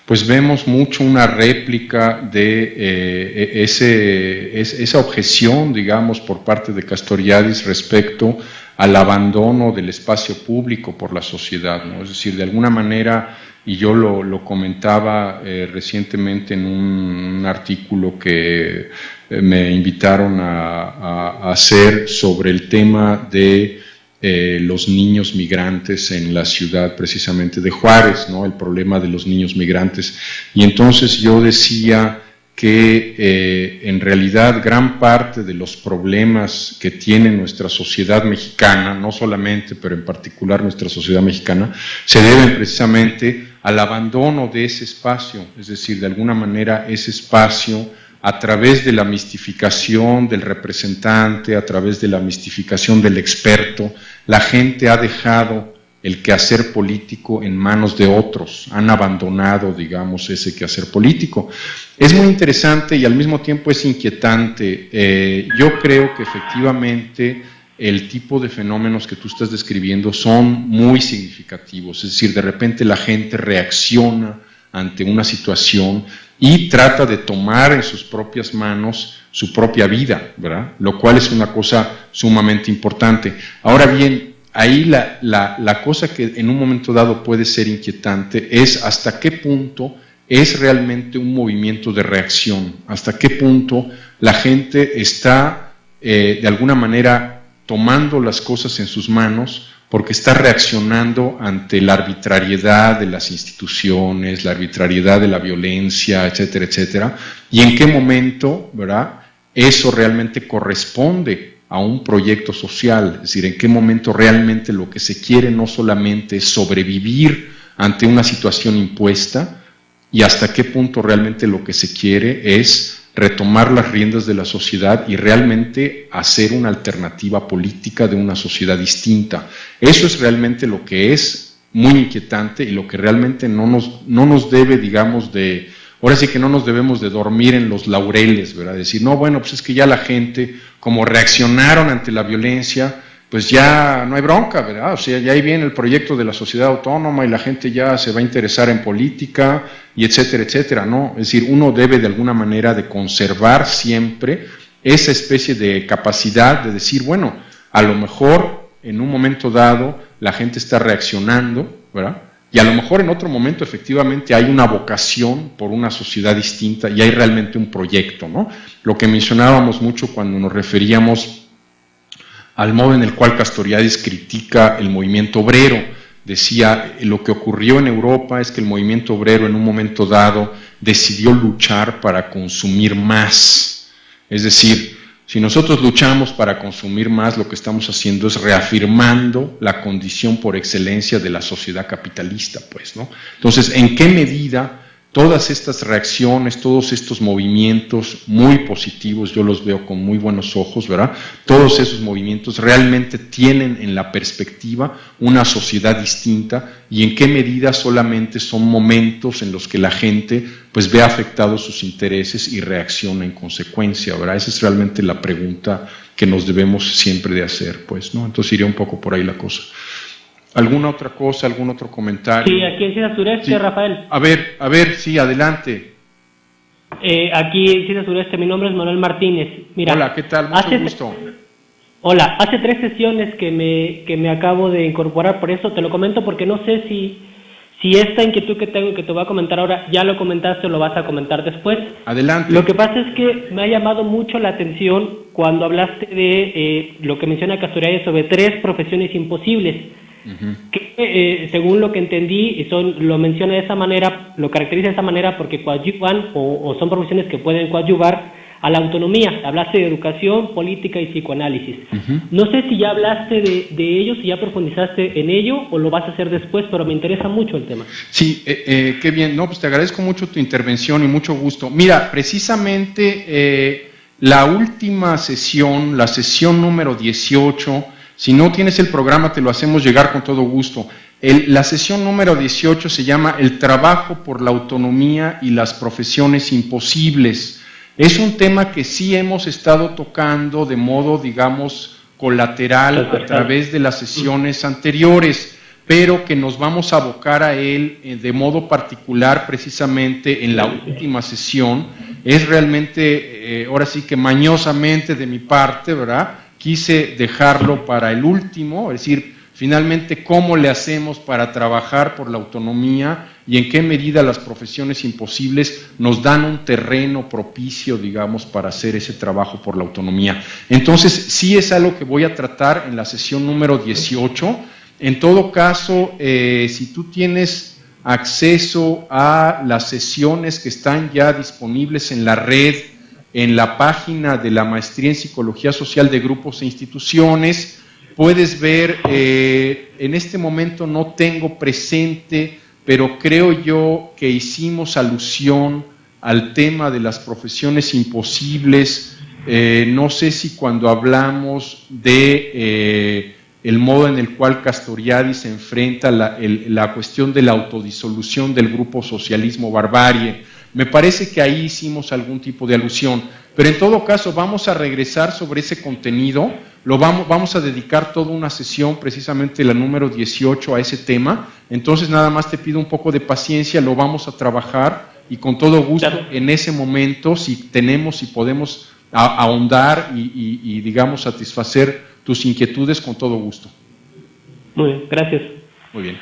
pues vemos mucho una réplica de esa objeción, digamos, por parte de Castoriadis respecto al abandono del espacio público por la sociedad, ¿no? Es decir, de alguna manera, y yo lo comentaba recientemente en un artículo que me invitaron a hacer sobre el tema de los niños migrantes en la ciudad precisamente de Juárez, ¿no? El problema de los niños migrantes. Y entonces yo decía que en realidad gran parte de los problemas que tiene nuestra sociedad mexicana, no solamente, pero en particular nuestra sociedad mexicana, se deben precisamente al abandono de ese espacio, es decir, de alguna manera ese espacio a través de la mistificación del representante, a través de la mistificación del experto, la gente ha dejado el quehacer político en manos de otros, han abandonado, digamos, ese quehacer político. Es muy interesante y al mismo tiempo es inquietante. Yo creo que efectivamente el tipo de fenómenos que tú estás describiendo son muy significativos, es decir, de repente la gente reacciona ante una situación y trata de tomar en sus propias manos su propia vida, ¿verdad? Lo cual es una cosa sumamente importante. Ahora bien, ahí la cosa que en un momento dado puede ser inquietante es hasta qué punto es realmente un movimiento de reacción, hasta qué punto la gente está de alguna manera tomando las cosas en sus manos porque está reaccionando ante la arbitrariedad de las instituciones, la arbitrariedad de la violencia, etcétera, etcétera, y en qué momento, ¿verdad?, eso realmente corresponde a un proyecto social, es decir, en qué momento realmente lo que se quiere no solamente es sobrevivir ante una situación impuesta, y hasta qué punto realmente lo que se quiere es retomar las riendas de la sociedad y realmente hacer una alternativa política de una sociedad distinta. Eso es realmente lo que es muy inquietante y lo que realmente no nos debe, digamos, ahora sí que no nos debemos de dormir en los laureles, ¿verdad? Decir, no, bueno, pues es que ya la gente, como reaccionaron ante la violencia, pues ya no hay bronca, ¿verdad? O sea, ya ahí viene el proyecto de la sociedad autónoma y la gente ya se va a interesar en política y etcétera, etcétera, ¿no? Es decir, uno debe de alguna manera de conservar siempre esa especie de capacidad de decir, bueno, a lo mejor en un momento dado la gente está reaccionando, ¿verdad? Y a lo mejor en otro momento efectivamente hay una vocación por una sociedad distinta y hay realmente un proyecto, ¿no? Lo que mencionábamos mucho cuando nos referíamos al modo en el cual Castoriadis critica el movimiento obrero. Decía, lo que ocurrió en Europa es que el movimiento obrero en un momento dado decidió luchar para consumir más. Es decir, si nosotros luchamos para consumir más, lo que estamos haciendo es reafirmando la condición por excelencia de la sociedad capitalista, pues, ¿no? Entonces, ¿en qué medida todas estas reacciones, todos estos movimientos muy positivos, yo los veo con muy buenos ojos, ¿verdad? Todos esos movimientos realmente tienen en la perspectiva una sociedad distinta y en qué medida solamente son momentos en los que la gente pues ve afectados sus intereses y reacciona en consecuencia, ¿verdad? Esa es realmente la pregunta que nos debemos siempre de hacer, pues, ¿no? Entonces iría un poco por ahí la cosa. ¿Alguna otra cosa, algún otro comentario? Sí, aquí en Ciudad Sureste, sí. Rafael. A ver, sí, adelante. Aquí en Ciudad Sureste, mi nombre es Manuel Martínez. Mira, hola, ¿qué tal? Mucho gusto. Hola, hace 3 sesiones que me acabo de incorporar, por eso te lo comento, porque no sé si esta inquietud que tengo y que te voy a comentar ahora, ya lo comentaste o lo vas a comentar después. Adelante. Lo que pasa es que me ha llamado mucho la atención cuando hablaste de lo que menciona Castoriadis sobre 3 profesiones imposibles. Que según lo que entendí lo menciona de esa manera, lo caracteriza de esa manera porque coadyuvan o son profesiones que pueden coadyuvar a la autonomía. Hablaste de educación, política y psicoanálisis. No sé si ya hablaste de ello, si ya profundizaste en ello o lo vas a hacer después, pero me interesa mucho el tema. Sí, qué bien. No, pues te agradezco mucho tu intervención y mucho gusto. Mira, precisamente la última sesión, la sesión número 18, si no tienes el programa, te lo hacemos llegar con todo gusto. La sesión número 18 se llama El trabajo por la autonomía y las profesiones imposibles. Es un tema que sí hemos estado tocando de modo, digamos, colateral a través de las sesiones anteriores, pero que nos vamos a abocar a él de modo particular precisamente en la última sesión. Es realmente, ahora sí que mañosamente de mi parte, ¿verdad? Quise dejarlo para el último, es decir, finalmente cómo le hacemos para trabajar por la autonomía y en qué medida las profesiones imposibles nos dan un terreno propicio, digamos, para hacer ese trabajo por la autonomía. Entonces, sí es algo que voy a tratar en la sesión número 18. En todo caso, si tú tienes acceso a las sesiones que están ya disponibles en la red, en la página de la Maestría en Psicología Social de Grupos e Instituciones, puedes ver, en este momento no tengo presente, pero creo yo que hicimos alusión al tema de las profesiones imposibles. No sé si cuando hablamos de el modo en el cual Castoriadis enfrenta la cuestión de la autodisolución del grupo Socialismo Barbarie, me parece que ahí hicimos algún tipo de alusión, pero en todo caso vamos a regresar sobre ese contenido, vamos a dedicar toda una sesión, precisamente la número 18, a ese tema. Entonces nada más te pido un poco de paciencia, lo vamos a trabajar y con todo gusto en ese momento, si tenemos y podemos ahondar y digamos satisfacer tus inquietudes, con todo gusto. Muy bien, gracias. Muy bien.